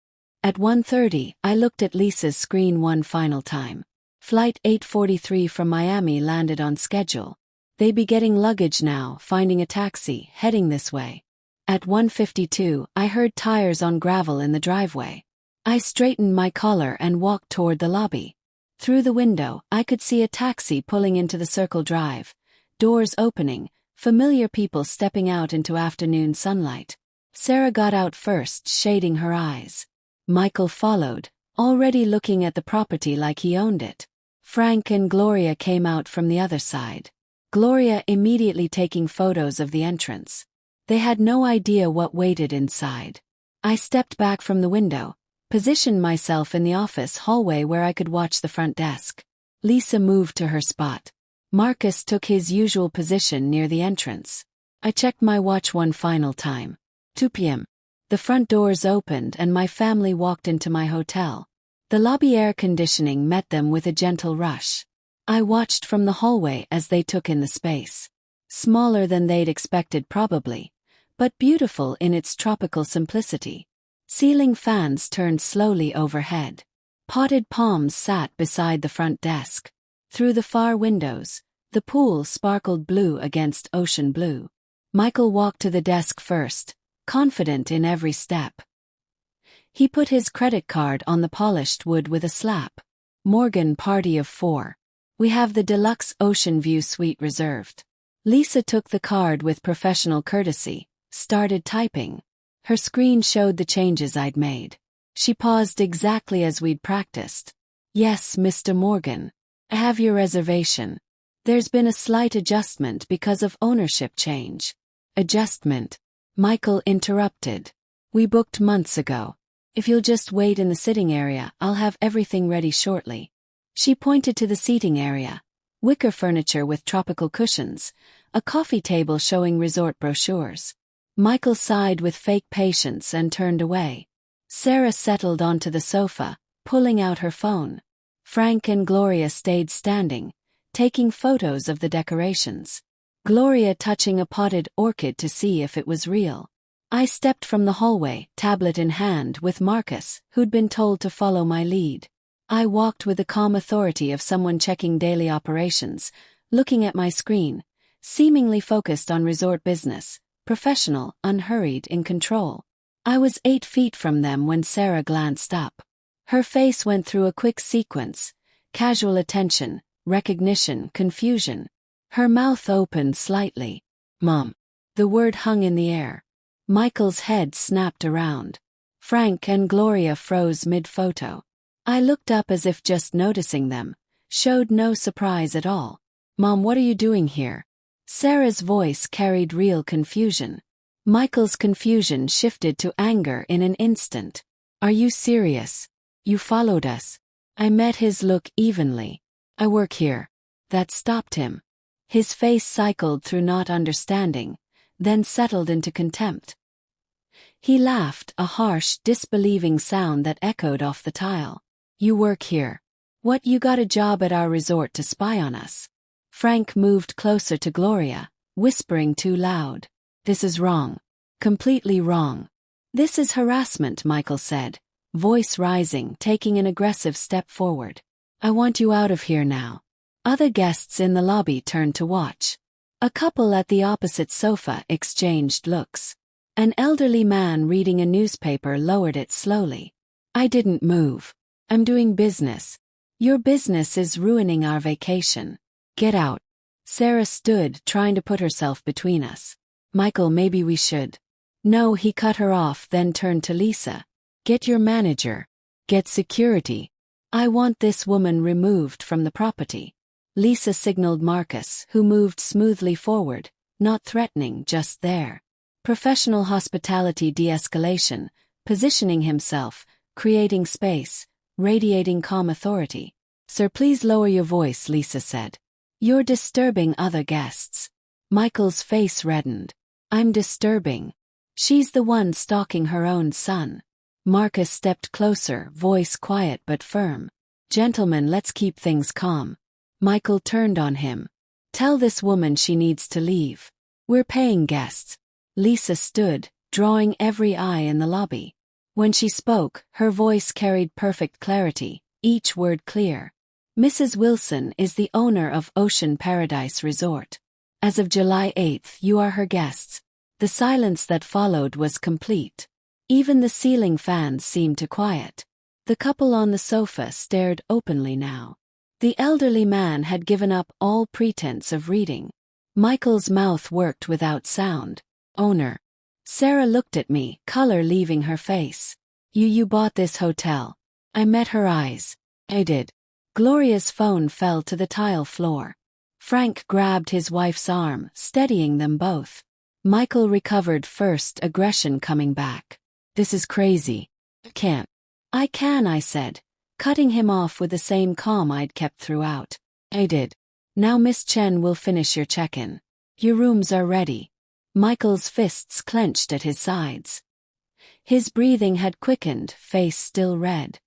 At 1:30, I looked at Lisa's screen one final time. Flight 843 from Miami landed on schedule. They'd be getting luggage now, finding a taxi, heading this way. At 1:52, I heard tires on gravel in the driveway. I straightened my collar and walked toward the lobby. Through the window, I could see a taxi pulling into the Circle Drive. Doors opening, familiar people stepping out into afternoon sunlight. Sarah got out first, shading her eyes. Michael followed, already looking at the property like he owned it. Frank and Gloria came out from the other side. Gloria immediately taking photos of the entrance. They had no idea what waited inside. I stepped back from the window, positioned myself in the office hallway where I could watch the front desk. Lisa moved to her spot. Marcus took his usual position near the entrance. I checked my watch one final time. 2 p.m. The front doors opened and my family walked into my hotel. The lobby air conditioning met them with a gentle rush. I watched from the hallway as they took in the space. Smaller than they'd expected probably, but beautiful in its tropical simplicity. Ceiling fans turned slowly overhead. Potted palms sat beside the front desk. Through the far windows, the pool sparkled blue against ocean blue. Michael walked to the desk first, confident in every step. He put his credit card on the polished wood with a slap. Morgan, party of 4. We have the deluxe ocean view suite reserved. Lisa took the card with professional courtesy, started typing. Her screen showed the changes I'd made. She paused exactly as we'd practiced. Yes, Mr. Morgan. I have your reservation. There's been a slight adjustment because of ownership change. Adjustment? Michael interrupted. We booked months ago. If you'll just wait in the sitting area, I'll have everything ready shortly. She pointed to the seating area. Wicker furniture with tropical cushions, a coffee table showing resort brochures. Michael sighed with fake patience and turned away. Sarah settled onto the sofa, pulling out her phone. Frank and Gloria stayed standing, taking photos of the decorations. Gloria touching a potted orchid to see if it was real. I stepped from the hallway, tablet in hand, with Marcus, who'd been told to follow my lead. I walked with the calm authority of someone checking daily operations, looking at my screen, seemingly focused on resort business, professional, unhurried, in control. I was 8 feet from them when Sarah glanced up. Her face went through a quick sequence: casual attention, recognition, confusion. Her mouth opened slightly. Mom. The word hung in the air. Michael's head snapped around. Frank and Gloria froze mid-photo. I looked up as if just noticing them, showed no surprise at all. Mom, what are you doing here? Sarah's voice carried real confusion. Michael's confusion shifted to anger in an instant. Are you serious? You followed us. I met his look evenly. I work here. That stopped him. His face cycled through not understanding, then settled into contempt. He laughed, a harsh, disbelieving sound that echoed off the tile. You work here. What, you got a job at our resort to spy on us? Frank moved closer to Gloria, whispering too loud. This is wrong. Completely wrong. This is harassment, Michael said, voice rising, taking an aggressive step forward. I want you out of here now. Other guests in the lobby turned to watch. A couple at the opposite sofa exchanged looks. An elderly man reading a newspaper lowered it slowly. I didn't move. I'm doing business. Your business is ruining our vacation. Get out. Sarah stood, trying to put herself between us. Michael, maybe we should. No, he cut her off, then turned to Lisa. Get your manager. Get security. I want this woman removed from the property. Lisa signaled Marcus, who moved smoothly forward, not threatening, just there. Professional hospitality de-escalation, positioning himself, creating space, radiating calm authority. Sir, please lower your voice, Lisa said. You're disturbing other guests. Michael's face reddened. I'm disturbing. She's the one stalking her own son. Marcus stepped closer, voice quiet but firm. Gentlemen, let's keep things calm. Michael turned on him. Tell this woman she needs to leave. We're paying guests. Lisa stood, drawing every eye in the lobby. When she spoke, her voice carried perfect clarity, each word clear. Mrs. Wilson is the owner of Ocean Paradise Resort. As of July 8th, you are her guests. The silence that followed was complete. Even the ceiling fans seemed to quiet. The couple on the sofa stared openly now. The elderly man had given up all pretense of reading. Michael's mouth worked without sound. Owner. Sarah looked at me, color leaving her face. You bought this hotel. I met her eyes. I did. Gloria's phone fell to the tile floor. Frank grabbed his wife's arm, steadying them both. Michael recovered first, aggression coming back. This is crazy. Can't. I can, I said, cutting him off with the same calm I'd kept throughout. I did. Now Miss Chen will finish your check-in. Your rooms are ready. Michael's fists clenched at his sides. His breathing had quickened, face still red.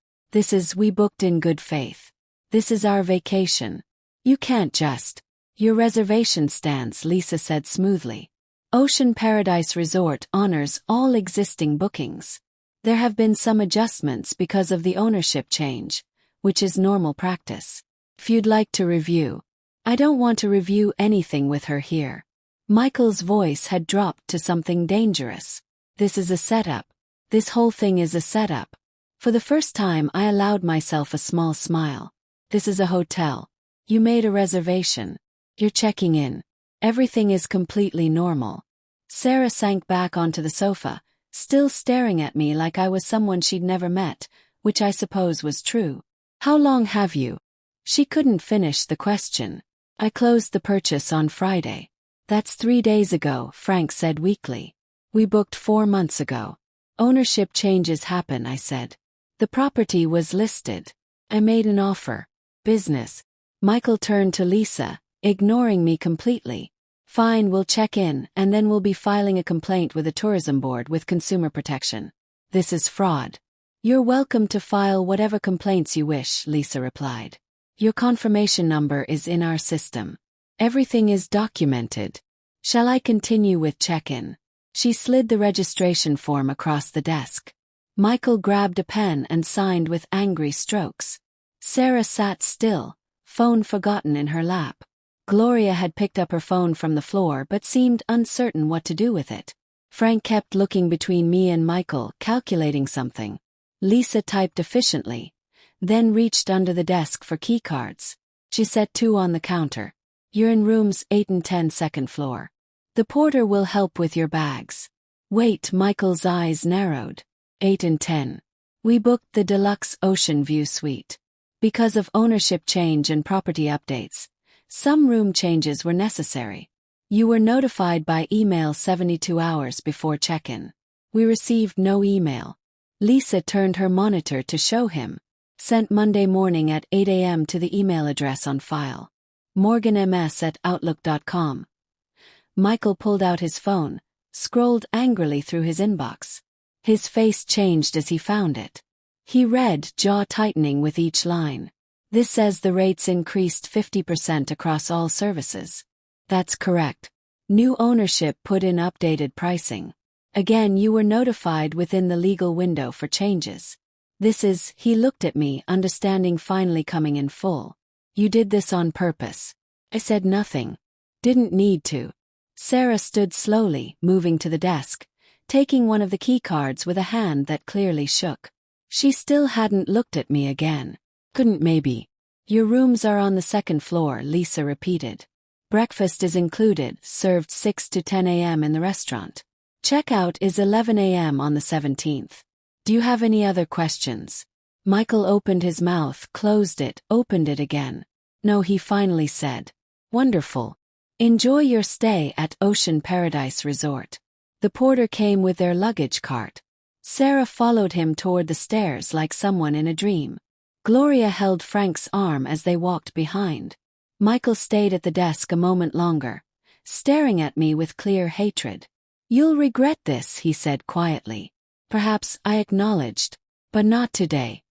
We booked in good faith. This is our vacation. You can't just. Your reservation stands, Lisa said smoothly. Ocean Paradise Resort honors all existing bookings. There have been some adjustments because of the ownership change, which is normal practice. If you'd like to review. I don't want to review anything with her here. Michael's voice had dropped to something dangerous. This is a setup. This whole thing is a setup. For the first time I allowed myself a small smile. This is a hotel. You made a reservation. You're checking in. Everything is completely normal. Sarah sank back onto the sofa, still staring at me like I was someone she'd never met, which I suppose was true. How long have you? She couldn't finish the question. I closed the purchase on Friday. That's 3 days ago, Frank said weakly. We booked 4 months ago. Ownership changes happen, I said. The property was listed. I made an offer. Business. Michael turned to Lisa, ignoring me completely. Fine, we'll check in, and then we'll be filing a complaint with the tourism board with consumer protection. This is fraud. You're welcome to file whatever complaints you wish, Lisa replied. Your confirmation number is in our system. Everything is documented. Shall I continue with check-in? She slid the registration form across the desk. Michael grabbed a pen and signed with angry strokes. Sarah sat still, phone forgotten in her lap. Gloria had picked up her phone from the floor but seemed uncertain what to do with it. Frank kept looking between me and Michael, calculating something. Lisa typed efficiently, then reached under the desk for keycards. She set 2 on the counter. You're in rooms 8 and 10, second floor. The porter will help with your bags. Wait, Michael's eyes narrowed. 8 and 10. We booked the deluxe ocean view suite. Because of ownership change and property updates, some room changes were necessary. You were notified by email 72 hours before check-in. We received no email. Lisa turned her monitor to show him. Sent Monday morning at 8 a.m. to the email address on file. morganms@outlook.com. Michael pulled out his phone, scrolled angrily through his inbox. His face changed as he found it. He read, jaw tightening with each line. This says the rates increased 50% across all services. That's correct. New ownership put in updated pricing. Again, you were notified within the legal window for changes. He looked at me, understanding finally coming in full. You did this on purpose. I said nothing. Didn't need to. Sarah stood slowly, moving to the desk, taking one of the keycards with a hand that clearly shook. She still hadn't looked at me again. Couldn't maybe. Your rooms are on the second floor, Lisa repeated. Breakfast is included, served 6 to 10 a.m. in the restaurant. Checkout is 11 a.m. on the 17th. Do you have any other questions? Michael opened his mouth, closed it, opened it again. No, he finally said. Wonderful. Enjoy your stay at Ocean Paradise Resort. The porter came with their luggage cart. Sarah followed him toward the stairs like someone in a dream. Gloria held Frank's arm as they walked behind. Michael stayed at the desk a moment longer, staring at me with clear hatred. You'll regret this, he said quietly. Perhaps, I acknowledged. But not today.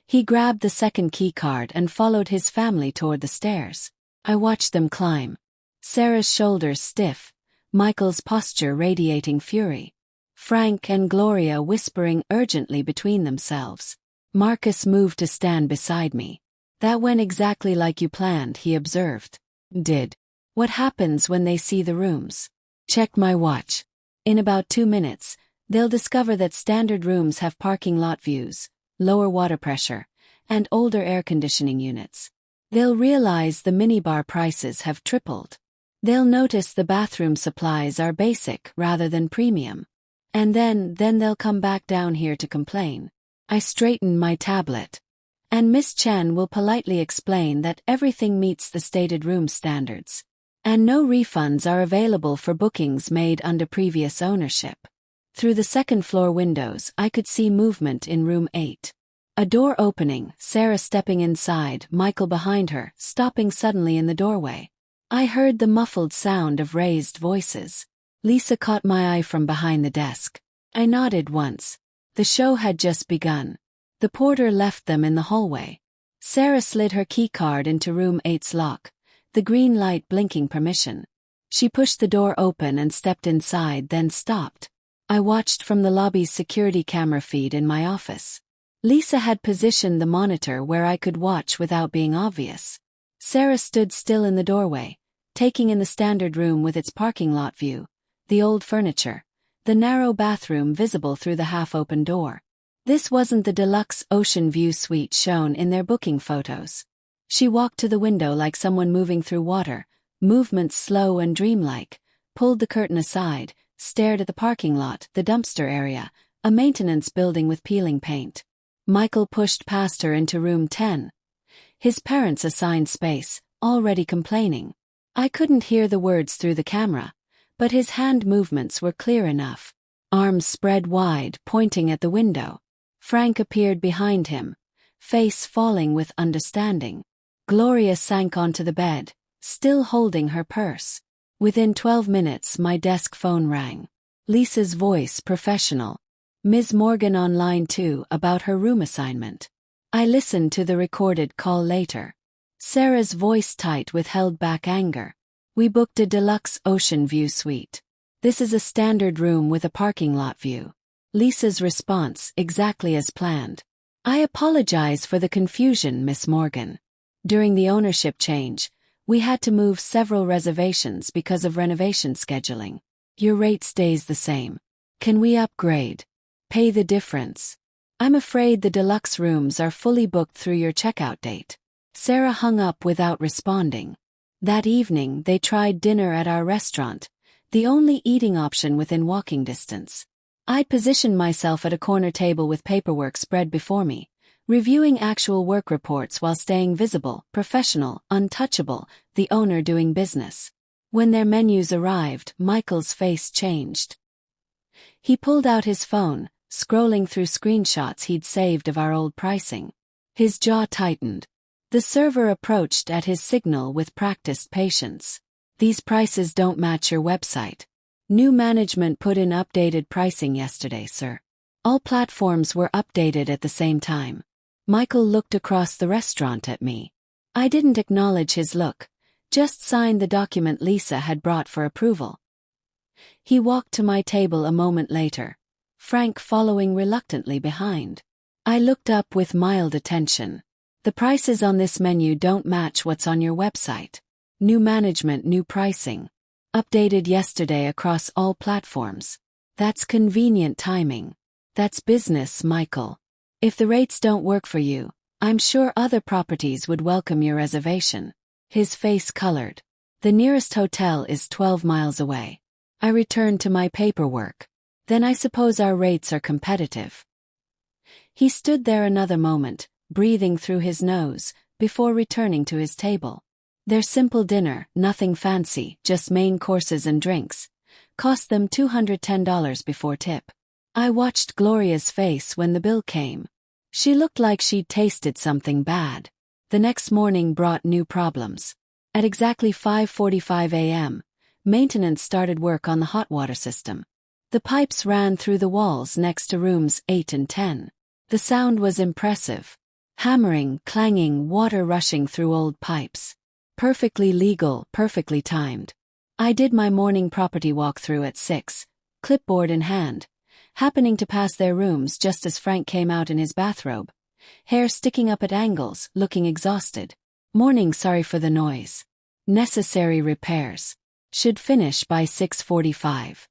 He grabbed the second keycard and followed his family toward the stairs. I watched them climb. Sarah's shoulders stiff, Michael's posture radiating fury. Frank and Gloria whispering urgently between themselves. Marcus moved to stand beside me. That went exactly like you planned, he observed. Did. What happens when they see the rooms? Checked my watch. In about 2 minutes, they'll discover that standard rooms have parking lot views, lower water pressure, and older air conditioning units. They'll realize the minibar prices have tripled. They'll notice the bathroom supplies are basic rather than premium. And then they'll come back down here to complain. I straightened my tablet. And Miss Chen will politely explain that everything meets the stated room standards. And no refunds are available for bookings made under previous ownership. Through the second-floor windows, I could see movement in room 8. A door opening, Sarah stepping inside, Michael behind her, stopping suddenly in the doorway. I heard the muffled sound of raised voices. Lisa caught my eye from behind the desk. I nodded once. The show had just begun. The porter left them in the hallway. Sarah slid her keycard into room 8's lock, the green light blinking permission. She pushed the door open and stepped inside, then stopped. I watched from the lobby's security camera feed in my office. Lisa had positioned the monitor where I could watch without being obvious. Sarah stood still in the doorway, taking in the standard room with its parking lot view, the old furniture, the narrow bathroom visible through the half-open door. This wasn't the deluxe ocean view suite shown in their booking photos. She walked to the window like someone moving through water, movements slow and dreamlike, pulled the curtain aside, stared at the parking lot, the dumpster area, a maintenance building with peeling paint. Michael pushed past her into room 10. His parents' assigned space, already complaining. I couldn't hear the words through the camera, but his hand movements were clear enough. Arms spread wide, pointing at the window. Frank appeared behind him, face falling with understanding. Gloria sank onto the bed, still holding her purse. Within 12 minutes, my desk phone rang. Lisa's voice, professional. Ms. Morgan on line 2 about her room assignment. I listened to the recorded call later. Sarah's voice tight with held-back anger. We booked a deluxe ocean view suite. This is a standard room with a parking lot view. Lisa's response, exactly as planned. I apologize for the confusion, Miss Morgan. During the ownership change, we had to move several reservations because of renovation scheduling. Your rate stays the same. Can we upgrade? Pay the difference. I'm afraid the deluxe rooms are fully booked through your checkout date. Sarah hung up without responding. That evening, they tried dinner at our restaurant, the only eating option within walking distance. I positioned myself at a corner table with paperwork spread before me, reviewing actual work reports while staying visible, professional, untouchable, the owner doing business. When their menus arrived, Michael's face changed. He pulled out his phone, scrolling through screenshots he'd saved of our old pricing. His jaw tightened. The server approached at his signal with practiced patience. These prices don't match your website. New management put in updated pricing yesterday, sir. All platforms were updated at the same time. Michael looked across the restaurant at me. I didn't acknowledge his look, just signed the document Lisa had brought for approval. He walked to my table a moment later, Frank following reluctantly behind. I looked up with mild attention. The prices on this menu don't match what's on your website. New management, new pricing. Updated yesterday across all platforms. That's convenient timing. That's business, Michael. If the rates don't work for you, I'm sure other properties would welcome your reservation. His face colored. The nearest hotel is 12 miles away. I returned to my paperwork. Then I suppose our rates are competitive. He stood there another moment, breathing through his nose, before returning to his table. Their simple dinner, nothing fancy, just main courses and drinks, cost them $210 before tip. I watched Gloria's face when the bill came. She looked like she'd tasted something bad. The next morning brought new problems. At exactly 5:45 a.m., maintenance started work on the hot water system. The pipes ran through the walls next to rooms 8 and 10. The sound was impressive. Hammering, clanging, water rushing through old pipes. Perfectly legal, perfectly timed. I did my morning property walkthrough at 6, clipboard in hand, happening to pass their rooms just as Frank came out in his bathrobe, hair sticking up at angles, looking exhausted. Morning, sorry for the noise. Necessary repairs. Should finish by 6:45.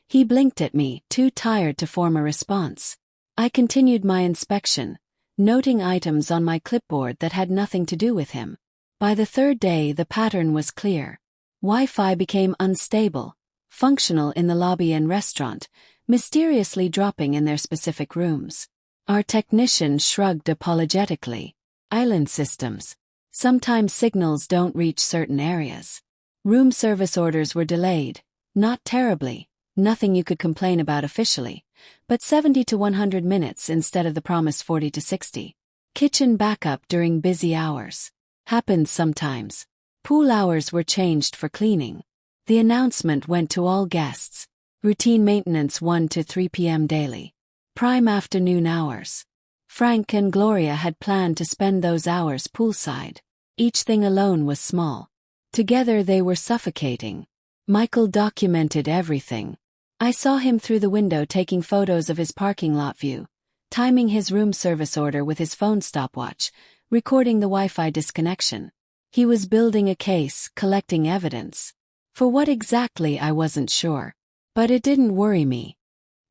He blinked at me, too tired to form a response. I continued my inspection, noting items on my clipboard that had nothing to do with him. By the third day, the pattern was clear. Wi-Fi became unstable, functional in the lobby and restaurant, mysteriously dropping in their specific rooms. Our technician shrugged apologetically. Island systems. Sometimes signals don't reach certain areas. Room service orders were delayed, not terribly, nothing you could complain about officially, but 70 to 100 minutes instead of the promised 40 to 60. Kitchen backup during busy hours. Happens sometimes. Pool hours were changed for cleaning. The announcement went to all guests. Routine maintenance 1 to 3 p.m. daily. Prime afternoon hours. Frank and Gloria had planned to spend those hours poolside. Each thing alone was small. Together they were suffocating. Michael documented everything. I saw him through the window taking photos of his parking lot view, timing his room service order with his phone stopwatch, recording the Wi-Fi disconnection. He was building a case, collecting evidence. For what exactly I wasn't sure. But it didn't worry me.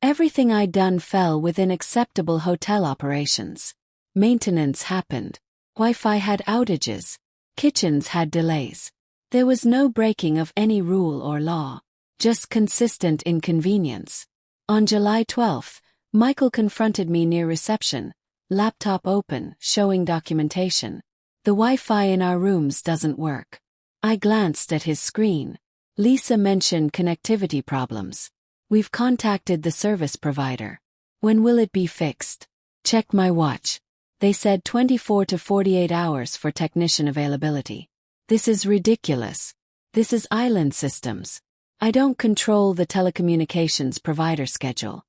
Everything I'd done fell within acceptable hotel operations. Maintenance happened. Wi-Fi had outages. Kitchens had delays. There was no breaking of any rule or law. Just consistent inconvenience. On July 12th, Michael confronted me near reception, laptop open, showing documentation. The Wi-Fi in our rooms doesn't work. I glanced at his screen. Lisa mentioned connectivity problems. We've contacted the service provider. When will it be fixed? Check my watch. They said 24 to 48 hours for technician availability. This is ridiculous. This is Island Systems. I don't control the telecommunications provider schedule.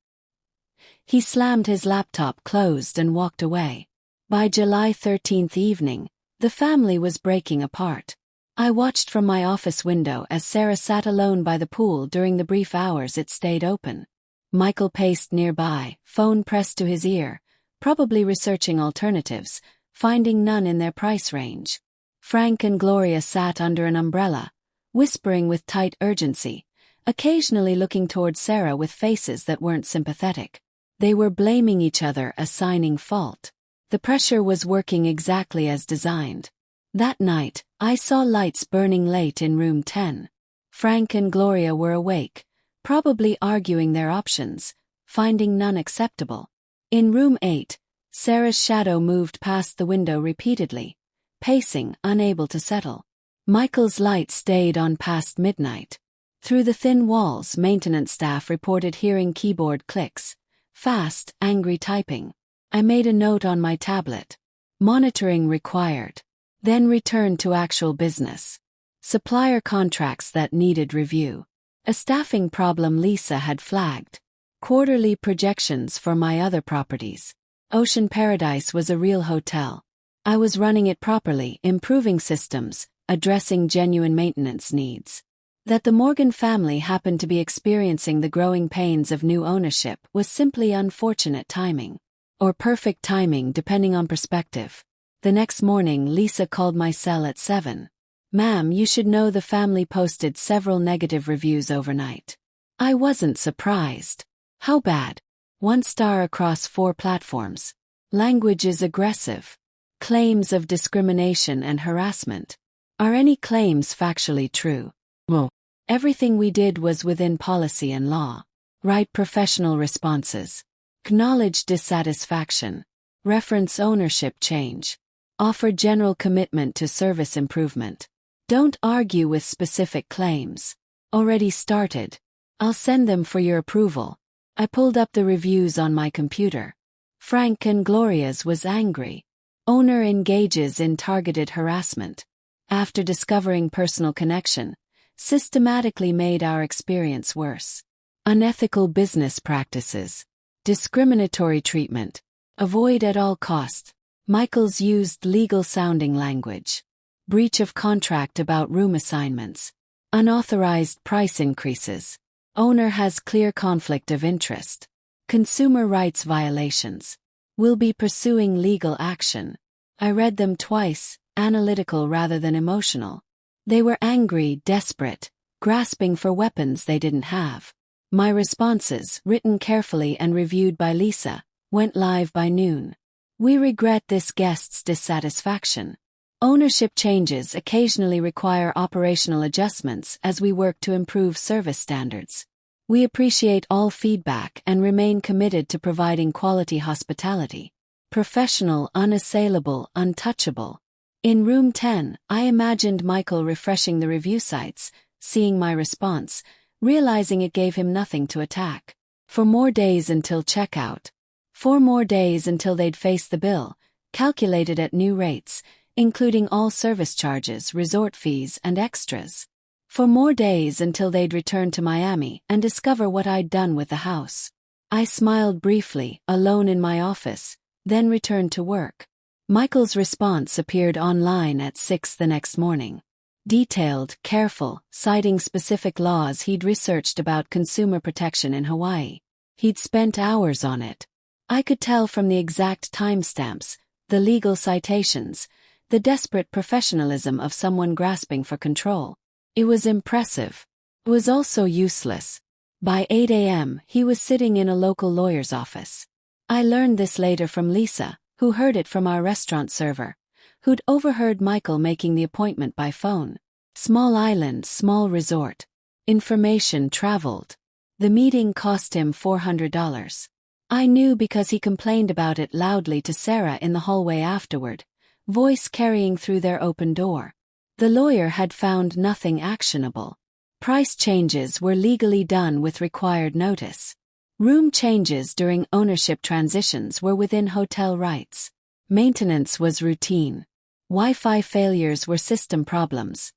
He slammed his laptop closed and walked away. By July 13th evening, the family was breaking apart. I watched from my office window as Sarah sat alone by the pool during the brief hours it stayed open. Michael paced nearby, phone pressed to his ear, probably researching alternatives, finding none in their price range. Frank and Gloria sat under an umbrella, whispering with tight urgency, occasionally looking toward Sarah with faces that weren't sympathetic. They were blaming each other, assigning fault. The pressure was working exactly as designed. That night, I saw lights burning late in room 10. Frank and Gloria were awake, probably arguing their options, finding none acceptable. In room 8, Sarah's shadow moved past the window repeatedly, pacing, unable to settle. Michael's light stayed on past midnight. Through the thin walls, maintenance staff reported hearing keyboard clicks, fast, angry typing. I made a note on my tablet. Monitoring required. Then returned to actual business. Supplier contracts that needed review. A staffing problem Lisa had flagged. Quarterly projections for my other properties. Ocean Paradise was a real hotel. I was running it properly, improving systems, addressing genuine maintenance needs. That the Morgan family happened to be experiencing the growing pains of new ownership was simply unfortunate timing. Or perfect timing depending on perspective. The next morning, Lisa called my cell at 7. "Ma'am, you should know the family posted several negative reviews overnight." I wasn't surprised. "How bad?" "1 star across 4 platforms. Language is aggressive. Claims of discrimination and harassment." "Are any claims factually true?" "Well, everything we did was within policy and law." "Write professional responses. Acknowledge dissatisfaction. Reference ownership change. Offer general commitment to service improvement. Don't argue with specific claims." "Already started. I'll send them for your approval." I pulled up the reviews on my computer. Frank and Gloria's was angry. "Owner engages in targeted harassment. After discovering personal connection, systematically made our experience worse. Unethical business practices. Discriminatory treatment. Avoid at all costs." Michael's used legal-sounding language. Breach of contract about room assignments. Unauthorized price increases. Owner has clear conflict of interest. Consumer rights violations. Will be pursuing legal action. I read them twice, analytical rather than emotional. They were angry, desperate, grasping for weapons they didn't have. My responses, written carefully and reviewed by Lisa, went live by noon. "We regret this guest's dissatisfaction. Ownership changes occasionally require operational adjustments as we work to improve service standards. We appreciate all feedback and remain committed to providing quality hospitality. Professional, unassailable, untouchable." In room 10, I imagined Michael refreshing the review sites, seeing my response, realizing it gave him nothing to attack. 4 more days until checkout. 4 more days until they'd face the bill, calculated at new rates, including all service charges, resort fees, and extras. 4 more days until they'd return to Miami and discover what I'd done with the house. I smiled briefly, alone in my office, then returned to work. Michael's response appeared online at 6 the next morning. Detailed, careful, citing specific laws he'd researched about consumer protection in Hawaii. He'd spent hours on it. I could tell from the exact timestamps, the legal citations, the desperate professionalism of someone grasping for control. It was impressive. It was also useless. By 8 a.m., he was sitting in a local lawyer's office. I learned this later from Lisa, who heard it from our restaurant server, who'd overheard Michael making the appointment by phone. Small island, small resort. Information traveled. The meeting cost him $400. I knew because he complained about it loudly to Sarah in the hallway afterward, voice carrying through their open door. The lawyer had found nothing actionable. Price changes were legally done with required notice. Room changes during ownership transitions were within hotel rights. Maintenance was routine. Wi-Fi failures were system problems,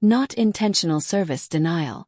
not intentional service denial.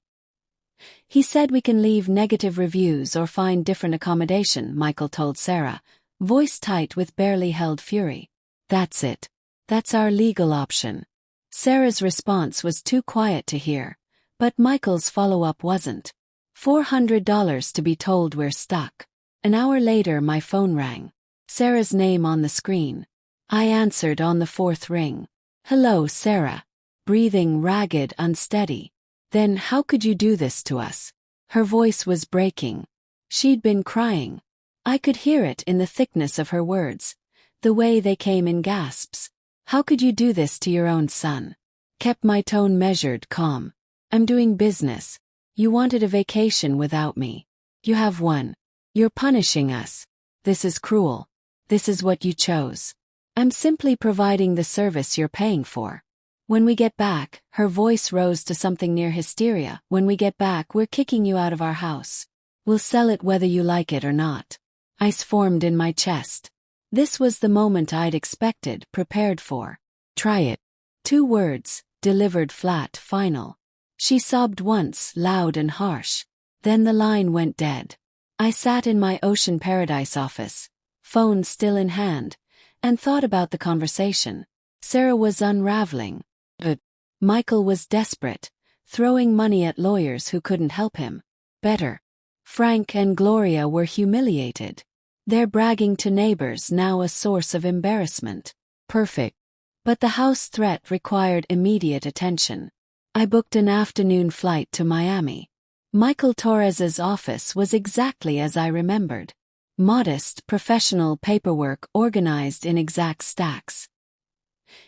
He said we can leave negative reviews or find different accommodation, Michael told Sarah, voice tight with barely held fury. That's it. That's our legal option. Sarah's response was too quiet to hear, but Michael's follow-up wasn't. $400 to be told we're stuck. An hour later my phone rang. Sarah's name on the screen. I answered on the 4th ring. Hello, Sarah. Breathing ragged, unsteady. Then how could you do this to us? Her voice was breaking. She'd been crying. I could hear it in the thickness of her words, the way they came in gasps. How could you do this to your own son? Kept my tone measured, calm. I'm doing business. You wanted a vacation without me. You have one. You're punishing us. This is cruel. This is what you chose. I'm simply providing the service you're paying for. When we get back, her voice rose to something near hysteria. When we get back, we're kicking you out of our house. We'll sell it whether you like it or not. Ice formed in my chest. This was the moment I'd expected, prepared for. Try it. 2 words, delivered flat, final. She sobbed once, loud and harsh. Then the line went dead. I sat in my Ocean Paradise office, phone still in hand, and thought about the conversation. Sarah was unraveling. But Michael was desperate, throwing money at lawyers who couldn't help him. Better. Frank and Gloria were humiliated. Their bragging to neighbors now a source of embarrassment. perfect. But the house threat required immediate attention. I booked an afternoon flight to Miami. Michael Torres's office was exactly as I remembered. Modest, professional paperwork organized in exact stacks.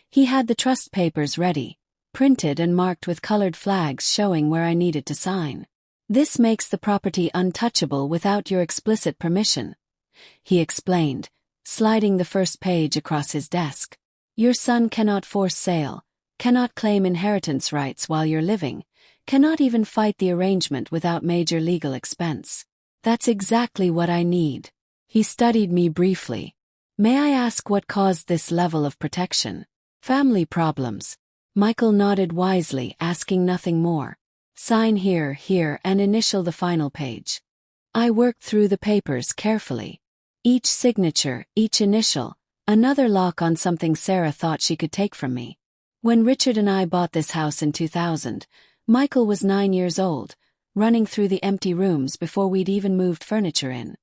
He had the trust papers ready, printed and marked with colored flags showing where I needed to sign. "This makes the property untouchable without your explicit permission," he explained, sliding the first page across his desk. "Your son cannot force sale, cannot claim inheritance rights while you're living, cannot even fight the arrangement without major legal expense." "That's exactly what I need." He studied me briefly. "May I ask what caused this level of protection?" "Family problems." Michael nodded wisely, asking nothing more. "Sign here, here, and initial the final page." I worked through the papers carefully. Each signature, each initial, another lock on something Sarah thought she could take from me. When Richard and I bought this house in 2000, Michael was 9 years old, running through the empty rooms before we'd even moved furniture in.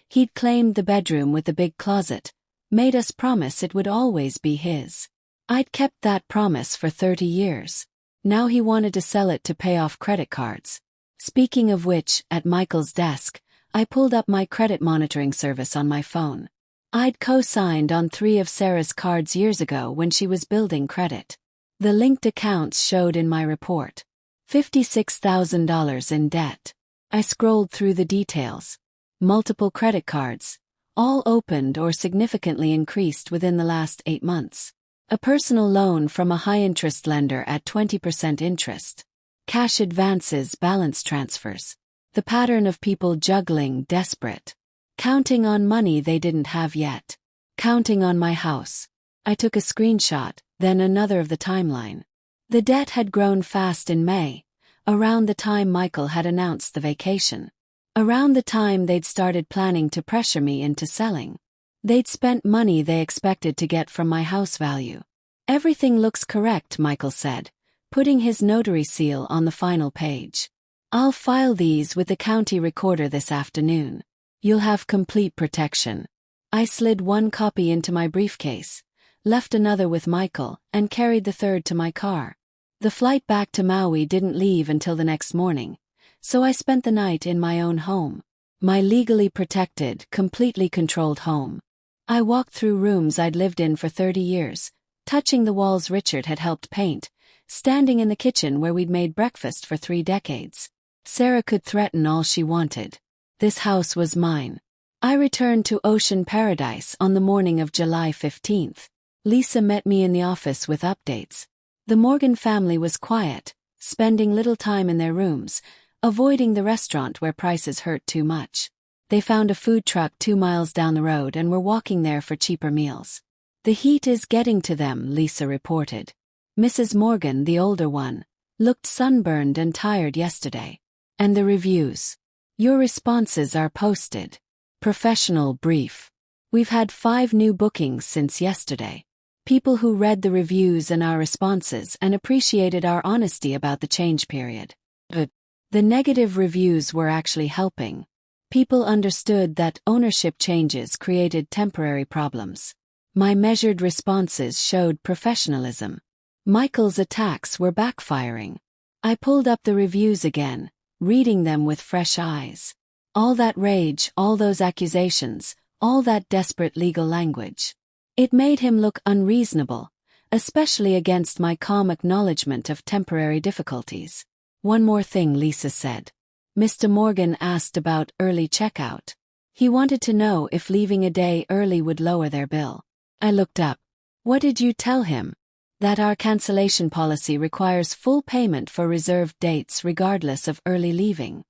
He'd claimed the bedroom with the big closet, made us promise it would always be his. I'd kept that promise for 30 years. Now he wanted to sell it to pay off credit cards. Speaking of which, at Michael's desk, I pulled up my credit monitoring service on my phone. I'd co-signed on 3 of Sarah's cards years ago when she was building credit. The linked accounts showed in my report. $56,000 in debt. I scrolled through the details. Multiple credit cards, all opened or significantly increased within the last 8 months. A personal loan from a high-interest lender at 20% interest. Cash advances, balance transfers. The pattern of people juggling, desperate. Counting on money they didn't have yet. Counting on my house. I took a screenshot, then another of the timeline. The debt had grown fast in May, around the time Michael had announced the vacation. Around the time they'd started planning to pressure me into selling. They'd spent money they expected to get from my house value. "Everything looks correct," Michael said, putting his notary seal on the final page. "I'll file these with the county recorder this afternoon. You'll have complete protection." I slid one copy into my briefcase, left another with Michael, and carried the third to my car. The flight back to Maui didn't leave until the next morning, so I spent the night in my own home. My legally protected, completely controlled home. I walked through rooms I'd lived in for 30 years, touching the walls Richard had helped paint, standing in the kitchen where we'd made breakfast for 3 decades. Sarah could threaten all she wanted. This house was mine. I returned to Ocean Paradise on the morning of July 15th. Lisa met me in the office with updates. The Morgan family was quiet, spending little time in their rooms, avoiding the restaurant where prices hurt too much. They found a food truck 2 miles down the road and were walking there for cheaper meals. "The heat is getting to them," Lisa reported. Mrs. Morgan, the older one, looked sunburned and tired yesterday. "And the reviews. Your responses are posted. Professional brief. We've had 5 new bookings since yesterday. People who read the reviews and our responses and appreciated our honesty about the change period. The negative reviews were actually helping. People understood that ownership changes created temporary problems. My measured responses showed professionalism. Michael's attacks were backfiring. I pulled up the reviews again, reading them with fresh eyes. All that rage, all those accusations, all that desperate legal language. It made him look unreasonable, especially against my calm acknowledgement of temporary difficulties. "One more thing," Lisa said. Mr. Morgan asked about early checkout. He wanted to know if leaving a day early would lower their bill. I looked up. "What did you tell him?" "That our cancellation policy requires full payment for reserved dates regardless of early leaving.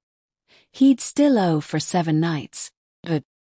He'd still owe for 7 nights.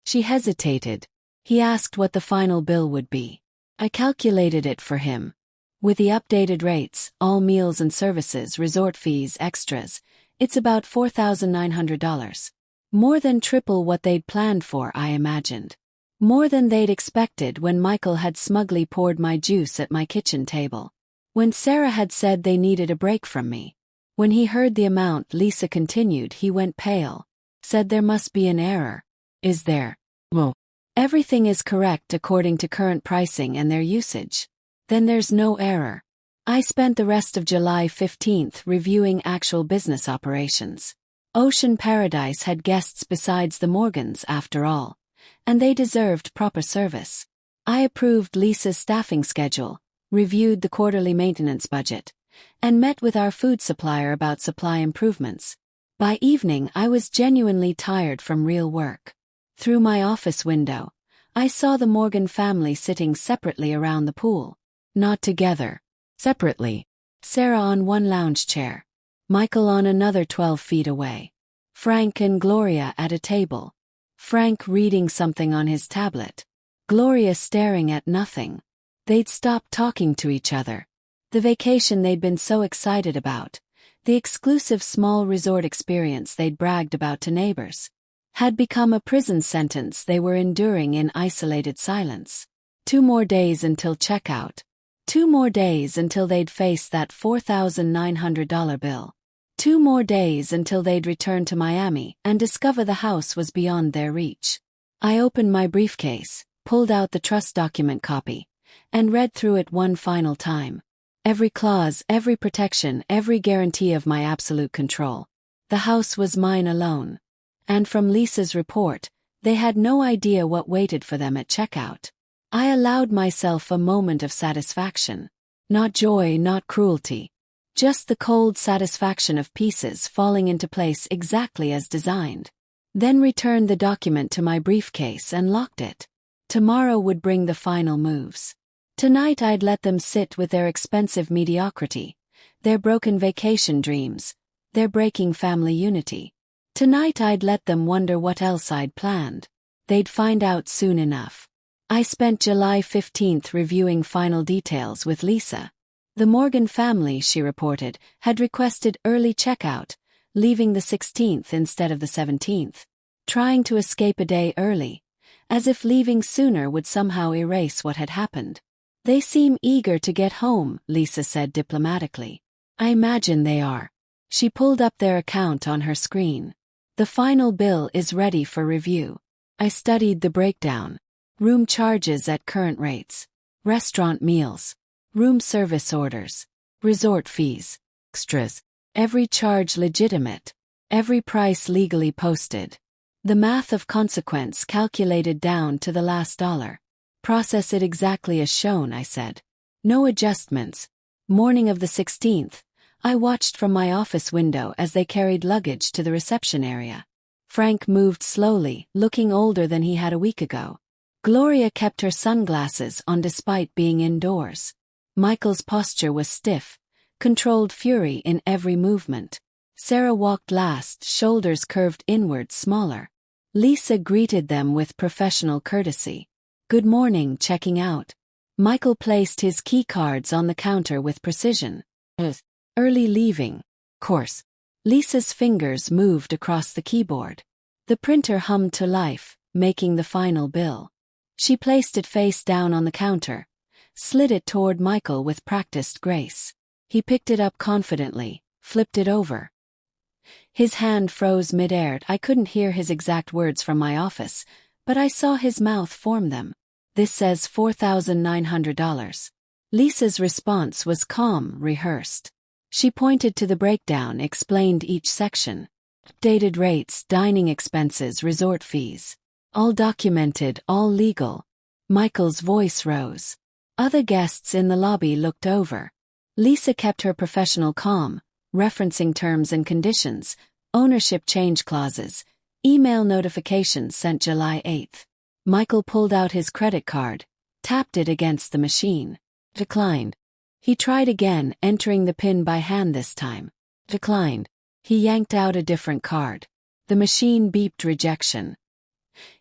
She hesitated. He asked what the final bill would be. I calculated it for him. With the updated rates, all meals and services, resort fees, extras, it's about $4,900. More than triple what they'd planned for, I imagined. More than they'd expected when Michael had smugly poured my juice at my kitchen table. When Sarah had said they needed a break from me. When he heard the amount, Lisa continued, he went pale. Said there must be an error. Is there? Well, Everything is correct according to current pricing and their usage. Then there's no error. I spent the rest of July 15th reviewing actual business operations. Ocean Paradise had guests besides the Morgans after all, and they deserved proper service. I approved Lisa's staffing schedule, reviewed the quarterly maintenance budget, and met with our food supplier about supply improvements. By evening I was genuinely tired from real work. Through my office window, I saw the Morgan family sitting separately around the pool. Not together. Separately. Sarah on one lounge chair. Michael on another 12 feet away. Frank and Gloria at a table. Frank reading something on his tablet. Gloria staring at nothing. They'd stopped talking to each other. The vacation they'd been so excited about, the exclusive small resort experience they'd bragged about to neighbors, had become a prison sentence they were enduring in isolated silence. 2 more days until checkout. 2 more days until they'd face that $4,900 bill. 2 more days until they'd return to Miami and discover the house was beyond their reach. I opened my briefcase, pulled out the trust document copy, and read through it one final time. Every clause, every protection, every guarantee of my absolute control. The house was mine alone. And from Lisa's report, they had no idea what waited for them at checkout. I allowed myself a moment of satisfaction. Not joy, not cruelty. Just the cold satisfaction of pieces falling into place exactly as designed. Then returned the document to my briefcase and locked it. Tomorrow would bring the final moves. Tonight I'd let them sit with their expensive mediocrity, their broken vacation dreams, their breaking family unity. Tonight I'd let them wonder what else I'd planned. They'd find out soon enough. I spent July 15th reviewing final details with Lisa. The Morgan family, she reported, had requested early checkout, leaving the 16th instead of the 17th, trying to escape a day early, as if leaving sooner would somehow erase what had happened. They seem eager to get home, Lisa said diplomatically. I imagine they are. She pulled up their account on her screen. The final bill is ready for review. I studied the breakdown. Room charges at current rates. Restaurant meals. Room service orders. Resort fees. Extras. Every charge legitimate. Every price legally posted. The math of consequence calculated down to the last dollar. Process it exactly as shown, I said. No adjustments. Morning of the 16th, I watched from my office window as they carried luggage to the reception area. Frank moved slowly, looking older than he had a week ago. Gloria kept her sunglasses on despite being indoors. Michael's posture was stiff, controlled fury in every movement. Sarah walked last, shoulders curved inward, smaller. Lisa greeted them with professional courtesy. Good morning, checking out. Michael placed his key cards on the counter with precision. Early leaving. Course. Lisa's fingers moved across the keyboard. The printer hummed to life, making the final bill. She placed it face down on the counter, slid it toward Michael with practiced grace. He picked it up confidently, flipped it over. His hand froze mid-air. I couldn't hear his exact words from my office, but I saw his mouth form them. This says $4,900. Lisa's response was calm, rehearsed. She pointed to the breakdown, explained each section. Updated rates, dining expenses, resort fees. All documented, all legal. Michael's voice rose. Other guests in the lobby looked over. Lisa kept her professional calm, referencing terms and conditions, ownership change clauses, email notifications sent July 8th. Michael pulled out his credit card, tapped it against the machine. Declined. He tried again, entering the PIN by hand this time. Declined. He yanked out a different card. The machine beeped rejection.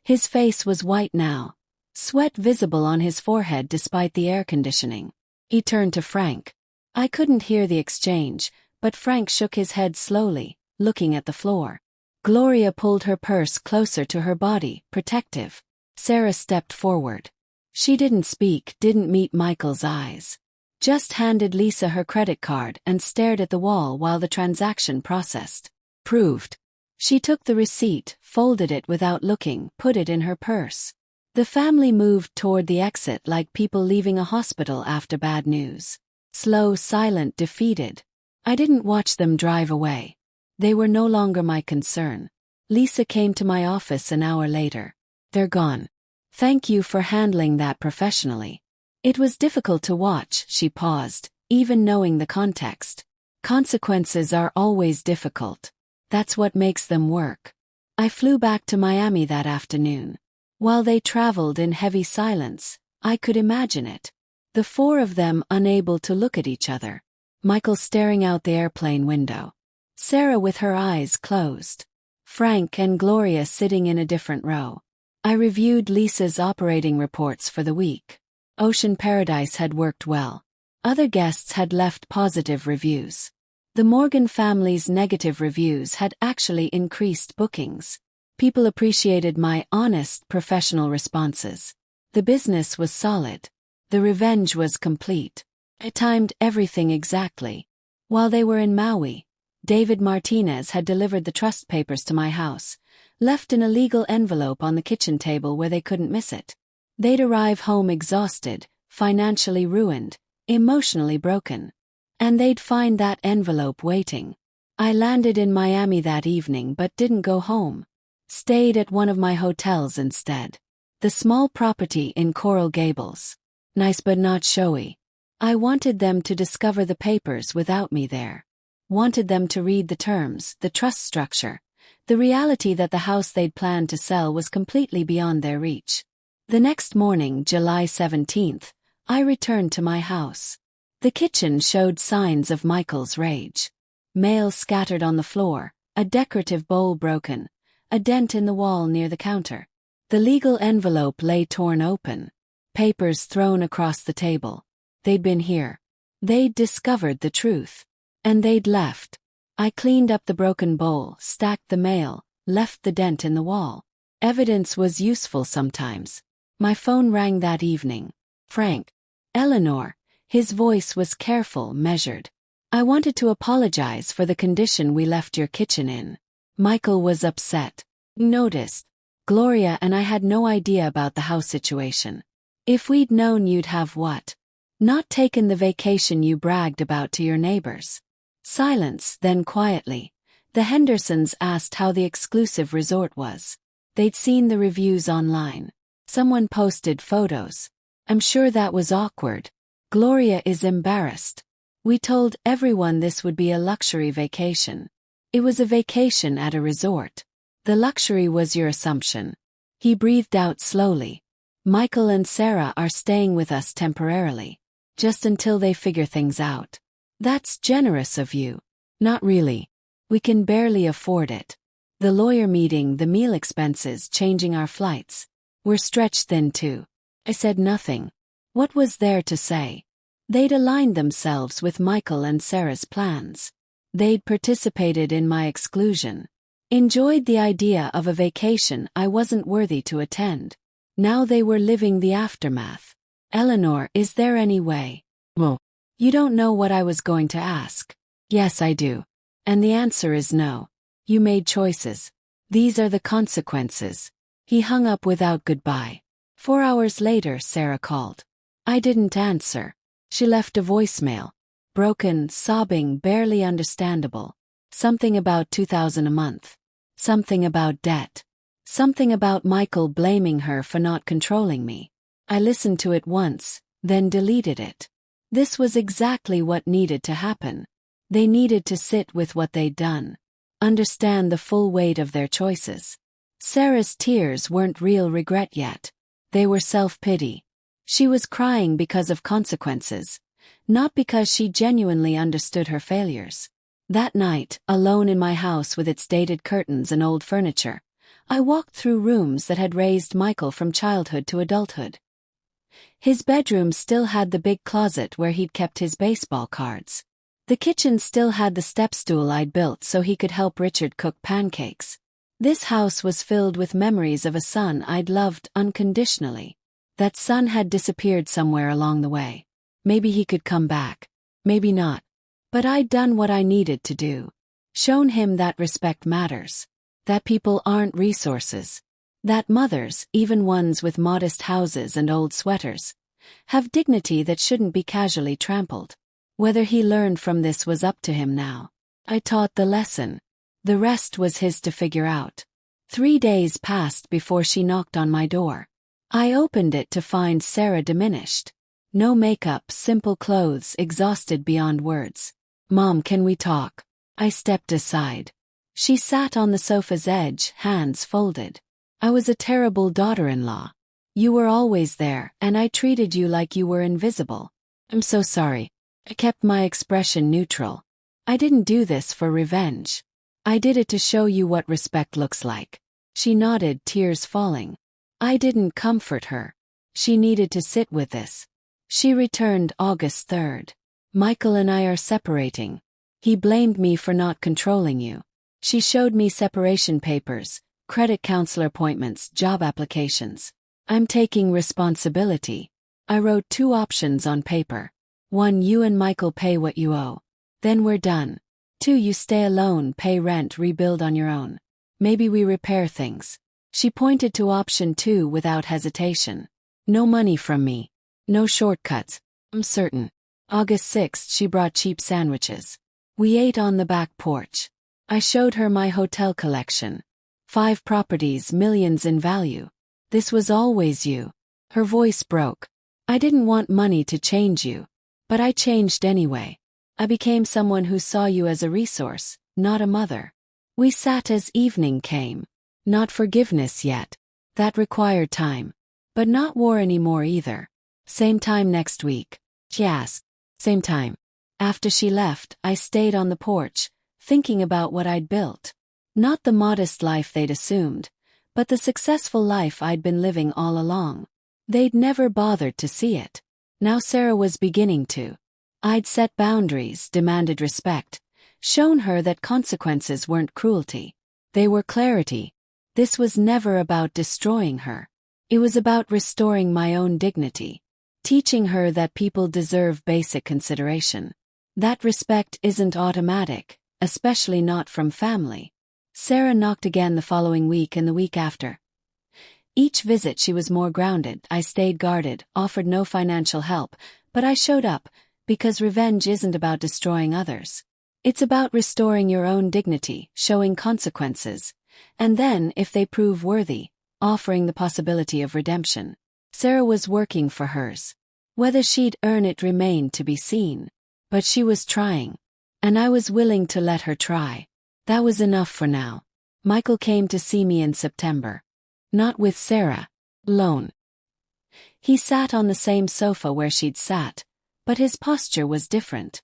His face was white now, sweat visible on his forehead despite the air conditioning. He turned to Frank. I couldn't hear the exchange, but Frank shook his head slowly, looking at the floor. Gloria pulled her purse closer to her body, protective. Sarah stepped forward. She didn't speak, didn't meet Michael's eyes. Just handed Lisa her credit card and stared at the wall while the transaction processed. Proved. She took the receipt, folded it without looking, put it in her purse. The family moved toward the exit like people leaving a hospital after bad news. Slow, silent, defeated. I didn't watch them drive away. They were no longer my concern. Lisa came to my office an hour later. "They're gone. Thank you for handling that professionally." It was difficult to watch, she paused, even knowing the context. Consequences are always difficult. That's what makes them work. I flew back to Miami that afternoon. While they traveled in heavy silence, I could imagine it. The four of them unable to look at each other. Michael staring out the airplane window. Sarah with her eyes closed. Frank and Gloria sitting in a different row. I reviewed Lisa's operating reports for the week. Ocean Paradise had worked well. Other guests had left positive reviews. The Morgan family's negative reviews had actually increased bookings. People appreciated my honest, professional responses. The business was solid. The revenge was complete. I timed everything exactly. While they were in Maui, David Martinez had delivered the trust papers to my house, left in a legal envelope on the kitchen table where they couldn't miss it. They'd arrive home exhausted, financially ruined, emotionally broken. And they'd find that envelope waiting. I landed in Miami that evening but didn't go home. Stayed at one of my hotels instead. The small property in Coral Gables. Nice but not showy. I wanted them to discover the papers without me there. Wanted them to read the terms, the trust structure. The reality that the house they'd planned to sell was completely beyond their reach. The next morning, July 17th, I returned to my house. The kitchen showed signs of Michael's rage. Mail scattered on the floor, a decorative bowl broken, a dent in the wall near the counter. The legal envelope lay torn open. Papers thrown across the table. They'd been here. They'd discovered the truth. And they'd left. I cleaned up the broken bowl, stacked the mail, left the dent in the wall. Evidence was useful sometimes. My phone rang that evening. Frank. Eleanor. His voice was careful, measured. "I wanted to apologize for the condition we left your kitchen in." Michael was upset. "Noticed. Gloria and I had no idea about the house situation. If we'd known you'd have what? Not taken the vacation you bragged about to your neighbors." Silence, then quietly. The Hendersons asked how the exclusive resort was. They'd seen the reviews online. Someone posted photos. "I'm sure that was awkward. Gloria is embarrassed. We told everyone this would be a luxury vacation. It was a vacation at a resort. The luxury was your assumption." He breathed out slowly. "Michael and Sarah are staying with us temporarily. Just until they figure things out." "That's generous of you." "Not really. We can barely afford it. The lawyer meeting, the meal expenses, changing our flights. We're stretched thin too." I said nothing. What was there to say? They'd aligned themselves with Michael and Sarah's plans. They'd participated in my exclusion. Enjoyed the idea of a vacation I wasn't worthy to attend. Now they were living the aftermath. "Eleanor, is there any way?" "Well, you don't know what I was going to ask." "Yes, I do. And the answer is no. You made choices. These are the consequences." He hung up without goodbye. 4 hours later, Sarah called. I didn't answer. She left a voicemail. Broken, sobbing, barely understandable. Something about $2,000 a month. Something about debt. Something about Michael blaming her for not controlling me. I listened to it once, then deleted it. This was exactly what needed to happen. They needed to sit with what they'd done. Understand the full weight of their choices. Sarah's tears weren't real regret yet. They were self-pity. She was crying because of consequences, not because she genuinely understood her failures. That night, alone in my house with its dated curtains and old furniture, I walked through rooms that had raised Michael from childhood to adulthood. His bedroom still had the big closet where he'd kept his baseball cards. The kitchen still had the step stool I'd built so he could help Richard cook pancakes. This house was filled with memories of a son I'd loved unconditionally. That son had disappeared somewhere along the way. Maybe he could come back. Maybe not. But I'd done what I needed to do. Shown him that respect matters. That people aren't resources. That mothers, even ones with modest houses and old sweaters, have dignity that shouldn't be casually trampled. Whether he learned from this was up to him now. I taught the lesson. The rest was his to figure out. 3 days passed before she knocked on my door. I opened it to find Sarah diminished. No makeup, simple clothes, exhausted beyond words. "Mom, can we talk?" I stepped aside. She sat on the sofa's edge, hands folded. "I was a terrible daughter-in-law. You were always there, and I treated you like you were invisible. I'm so sorry." I kept my expression neutral. "I didn't do this for revenge. I did it to show you what respect looks like." She nodded, tears falling. I didn't comfort her. She needed to sit with this. She returned August 3rd. "Michael and I are separating. He blamed me for not controlling you." She showed me separation papers, credit counselor appointments, job applications. "I'm taking responsibility." I wrote 2 options on paper. 1, you and Michael pay what you owe. Then we're done. 2, you stay alone, pay rent, rebuild on your own. Maybe we repair things. She pointed to option 2 without hesitation. "No money from me. No shortcuts. I'm certain." August 6th, she brought cheap sandwiches. We ate on the back porch. I showed her my hotel collection. 5 properties, millions in value. "This was always you." Her voice broke. "I didn't want money to change you. But I changed anyway. I became someone who saw you as a resource, not a mother." We sat as evening came. Not forgiveness yet. That required time. But not war anymore either. "Same time next week?" she asked. "Same time." After she left, I stayed on the porch, thinking about what I'd built. Not the modest life they'd assumed, but the successful life I'd been living all along. They'd never bothered to see it. Now Sarah was beginning to. I'd set boundaries, demanded respect, shown her that consequences weren't cruelty. They were clarity. This was never about destroying her. It was about restoring my own dignity. Teaching her that people deserve basic consideration. That respect isn't automatic, especially not from family. Sarah knocked again the following week and the week after. Each visit she was more grounded. I stayed guarded, offered no financial help, but I showed up, because revenge isn't about destroying others. It's about restoring your own dignity, showing consequences, and then, if they prove worthy, offering the possibility of redemption. Sarah was working for hers. Whether she'd earn it remained to be seen. But she was trying. And I was willing to let her try. That was enough for now. Michael came to see me in September. Not with Sarah. Alone. He sat on the same sofa where she'd sat, but his posture was different.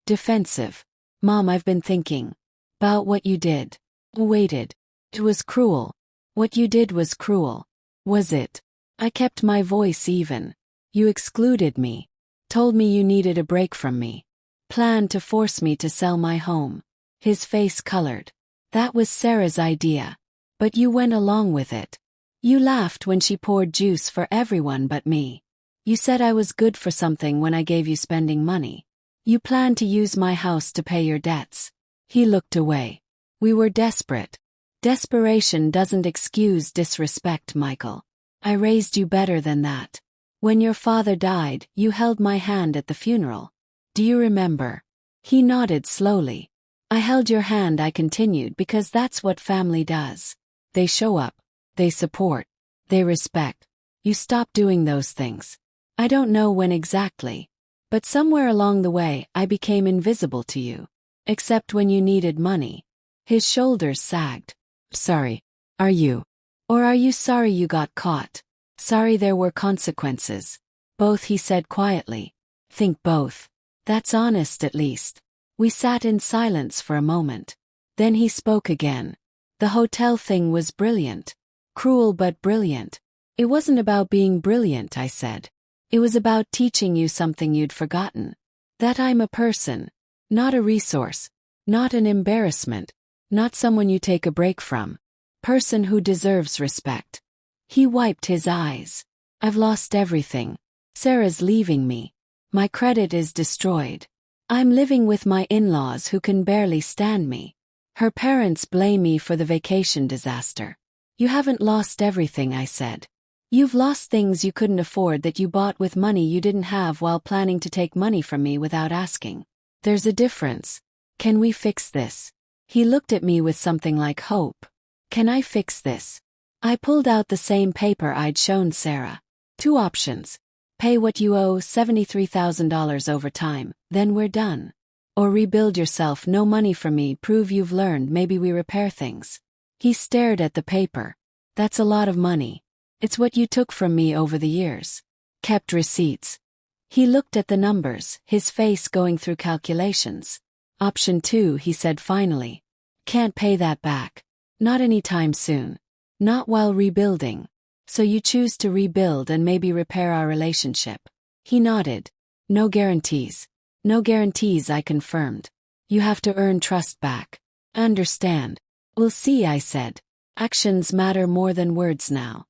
Defensive. "Mom, I've been thinking about what you did." Waited. "It was cruel." "What you did was cruel." "Was it?" I kept my voice even. "You excluded me. Told me you needed a break from me. Planned to force me to sell my home." His face colored. "That was Sarah's idea. But you went along with it. You laughed when she poured juice for everyone but me. You said I was good for something when I gave you spending money. You planned to use my house to pay your debts." He looked away. "We were desperate." "Desperation doesn't excuse disrespect, Michael. I raised you better than that. When your father died, you held my hand at the funeral. Do you remember?" He nodded slowly. "I held your hand," I continued, "because that's what family does. They show up. They support. They respect. You stopped doing those things. I don't know when exactly. But somewhere along the way, I became invisible to you. Except when you needed money." His shoulders sagged. "Sorry. Are you? Or are you sorry you got caught? Sorry there were consequences?" "Both," he said quietly. "Think both. That's honest at least." We sat in silence for a moment. Then he spoke again. "The hotel thing was brilliant. Cruel but brilliant." "It wasn't about being brilliant," I said. "It was about teaching you something you'd forgotten. That I'm a person. Not a resource. Not an embarrassment. Not someone you take a break from. Person who deserves respect." He wiped his eyes. "I've lost everything. Sarah's leaving me. My credit is destroyed. I'm living with my in-laws who can barely stand me. Her parents blame me for the vacation disaster. You haven't lost everything, I said. You've lost things you couldn't afford that you bought with money you didn't have while planning to take money from me without asking. There's a difference. Can we fix this? He looked at me with something like hope. Can I fix this? I pulled out the same paper I'd shown Sarah. 2 options. Pay what you owe, $73,000 over time, then we're done. Or rebuild yourself, no money from me, prove you've learned, maybe we repair things. He stared at the paper. That's a lot of money. It's what you took from me over the years. Kept receipts. He looked at the numbers, his face going through calculations. Option 2, he said finally. Can't pay that back. Not anytime soon. Not while rebuilding. So you choose to rebuild and maybe repair our relationship. He nodded. No guarantees. No guarantees, I confirmed. You have to earn trust back. Understand. We'll see, I said. Actions matter more than words now.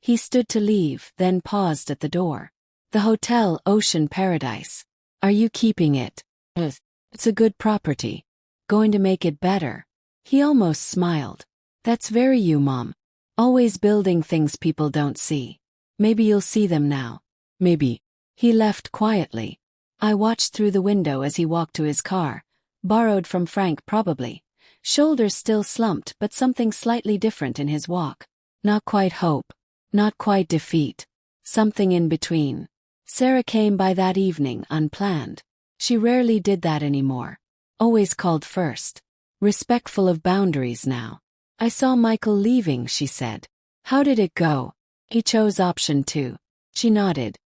He stood to leave, then paused at the door. The hotel, Ocean Paradise. Are you keeping it? It's a good property. Going to make it better. He almost smiled. That's very you, Mom. Always building things people don't see. Maybe you'll see them now. Maybe. He left quietly. I watched through the window as he walked to his car. Borrowed from Frank probably. Shoulders still slumped, but something slightly different in his walk. Not quite hope. Not quite defeat. Something in between. Sarah came by that evening unplanned. She rarely did that anymore. Always called first. Respectful of boundaries now. I saw Michael leaving, she said. How did it go? He chose option 2. She nodded.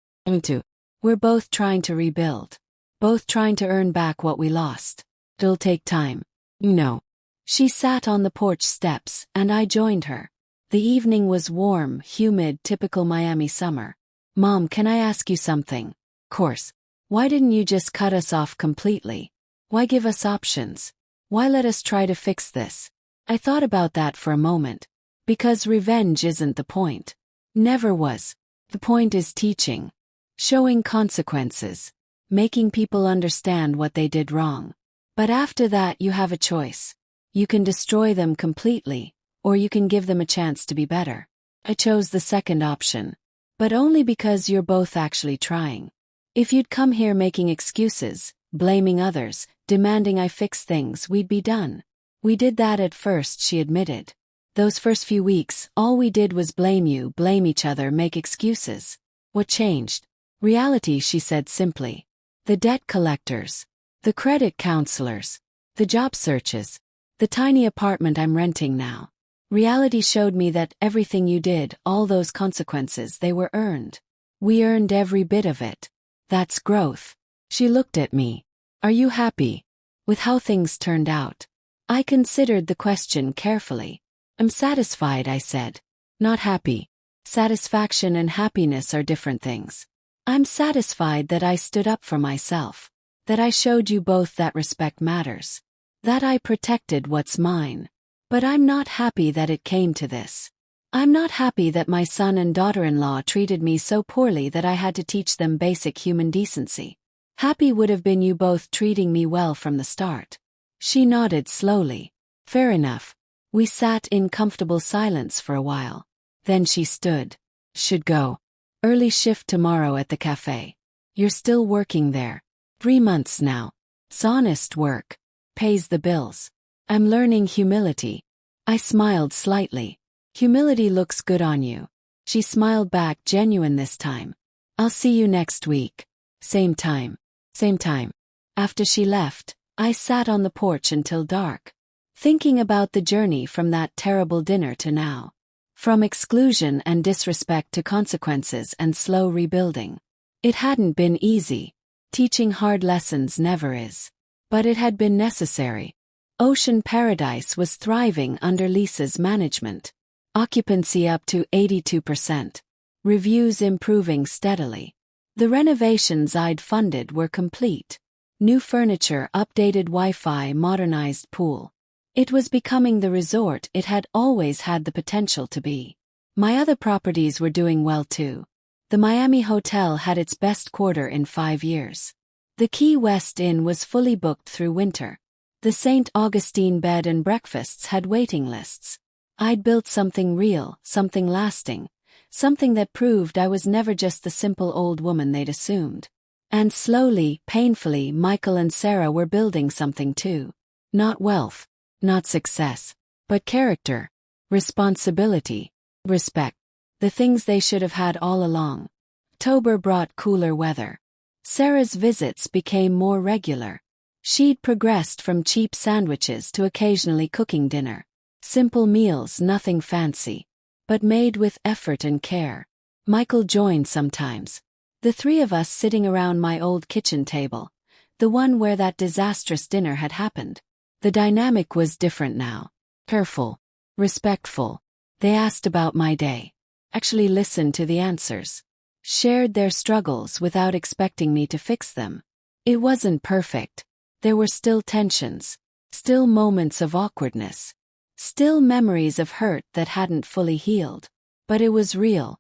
Two. We're both trying to rebuild. Both trying to earn back what we lost. It'll take time. No. She sat on the porch steps, and I joined her. The evening was warm, humid, typical Miami summer. Mom, can I ask you something? Course. Why didn't you just cut us off completely? Why give us options? Why let us try to fix this? I thought about that for a moment. Because revenge isn't the point. Never was. The point is teaching. Showing consequences. Making people understand what they did wrong. But after that you have a choice. You can destroy them completely, or you can give them a chance to be better. I chose the second option. But only because you're both actually trying. If you'd come here making excuses, blaming others, demanding I fix things, we'd be done. We did that at first, she admitted. Those first few weeks, all we did was blame you, blame each other, make excuses. What changed? Reality, she said simply. The debt collectors. The credit counselors. The job searches. The tiny apartment I'm renting now. Reality showed me that everything you did, all those consequences, they were earned. We earned every bit of it. That's growth. She looked at me. Are you happy with how things turned out? I considered the question carefully. I'm satisfied, I said. Not happy. Satisfaction and happiness are different things. I'm satisfied that I stood up for myself. That I showed you both that respect matters. That I protected what's mine. But I'm not happy that it came to this. I'm not happy that my son and daughter-in-law treated me so poorly that I had to teach them basic human decency. Happy would have been you both treating me well from the start. She nodded slowly. Fair enough. We sat in comfortable silence for a while. Then she stood. Should go. Early shift tomorrow at the cafe. You're still working there. 3 months now. It's honest work. Pays the bills. I'm learning humility. I smiled slightly. Humility looks good on you. She smiled back, genuine this time. I'll see you next week. Same time. Same time. After she left, I sat on the porch until dark. Thinking about the journey from that terrible dinner to now. From exclusion and disrespect to consequences and slow rebuilding. It hadn't been easy. Teaching hard lessons never is. But it had been necessary. Ocean Paradise was thriving under Lisa's management. Occupancy up to 82%. Reviews improving steadily. The renovations I'd funded were complete. New furniture, updated Wi-Fi, modernized pool. It was becoming the resort it had always had the potential to be. My other properties were doing well too. The Miami Hotel had its best quarter in 5 years. The Key West Inn was fully booked through winter. The St. Augustine bed and breakfasts had waiting lists. I'd built something real, something lasting, something that proved I was never just the simple old woman they'd assumed. And slowly, painfully, Michael and Sarah were building something too. Not wealth, not success, but character, responsibility, respect. The things they should have had all along. October brought cooler weather. Sarah's visits became more regular. She'd progressed from cheap sandwiches to occasionally cooking dinner. Simple meals, nothing fancy, but made with effort and care. Michael joined sometimes. The three of us sitting around my old kitchen table, the one where that disastrous dinner had happened. The dynamic was different now. Careful, respectful. They asked about my day. Actually listened to the answers. Shared their struggles without expecting me to fix them. It wasn't perfect. There were still tensions. Still moments of awkwardness. Still memories of hurt that hadn't fully healed. But it was real.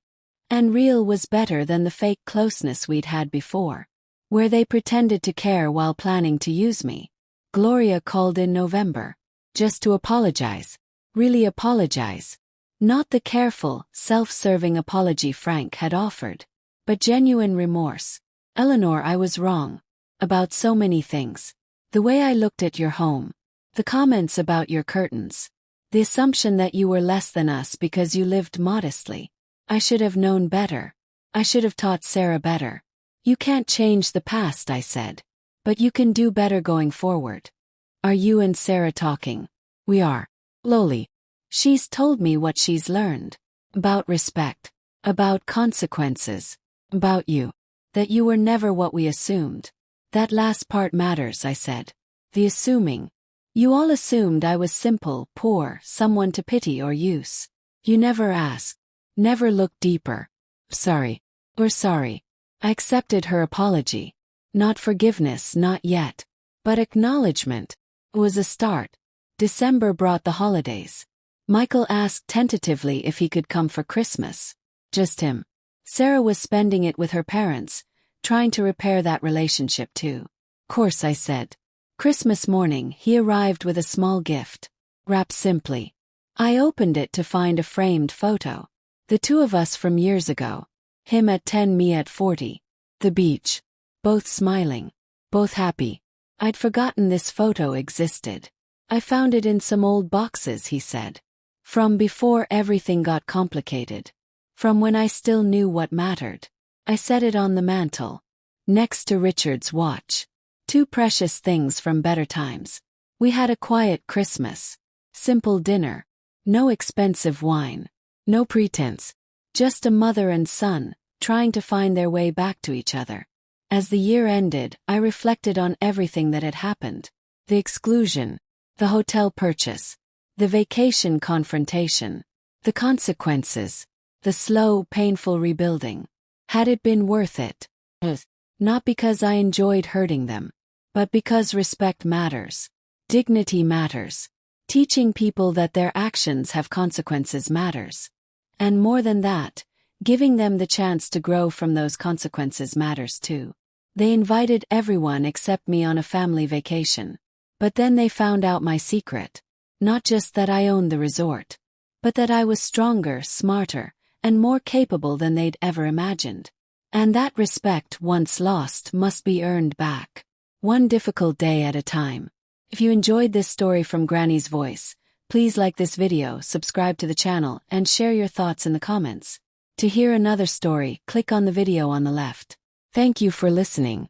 And real was better than the fake closeness we'd had before, where they pretended to care while planning to use me. Gloria called in November. Just to apologize. Really apologize. Not the careful, self-serving apology Frank had offered, but genuine remorse. Eleanor, I was wrong. About so many things. The way I looked at your home. The comments about your curtains. The assumption that you were less than us because you lived modestly. I should have known better. I should have taught Sarah better. You can't change the past, I said. But you can do better going forward. Are you and Sarah talking? We are. Slowly. She's told me what she's learned. About respect. About consequences. About you. That you were never what we assumed. That last part matters, I said. The assuming. You all assumed I was simple, poor, someone to pity or use. You never asked. Never looked deeper. Sorry. We're sorry. I accepted her apology. Not forgiveness, not yet. But acknowledgement. It was a start. December brought the holidays. Michael asked tentatively if he could come for Christmas. Just him. Sarah was spending it with her parents, trying to repair that relationship too. Course, I said. Christmas morning, he arrived with a small gift. Wrapped simply. I opened it to find a framed photo. The two of us from years ago. Him at 10, me at 40. The beach. Both smiling. Both happy. I'd forgotten this photo existed. I found it in some old boxes, he said. From before everything got complicated. From when I still knew what mattered. I set it on the mantel. Next to Richard's watch. Two precious things from better times. We had a quiet Christmas. Simple dinner. No expensive wine. No pretense. Just a mother and son, trying to find their way back to each other. As the year ended, I reflected on everything that had happened. The exclusion. The hotel purchase. The vacation confrontation. The consequences. The slow, painful rebuilding. Had it been worth it? Not because I enjoyed hurting them, but because respect matters. Dignity matters. Teaching people that their actions have consequences matters. And more than that, giving them the chance to grow from those consequences matters too. They invited everyone except me on a family vacation. But then they found out my secret. Not just that I owned the resort, but that I was stronger, smarter, and more capable than they'd ever imagined. And that respect, once lost, must be earned back. One difficult day at a time. If you enjoyed this story from Granny's voice, please like this video, subscribe to the channel, and share your thoughts in the comments. To hear another story, click on the video on the left. Thank you for listening.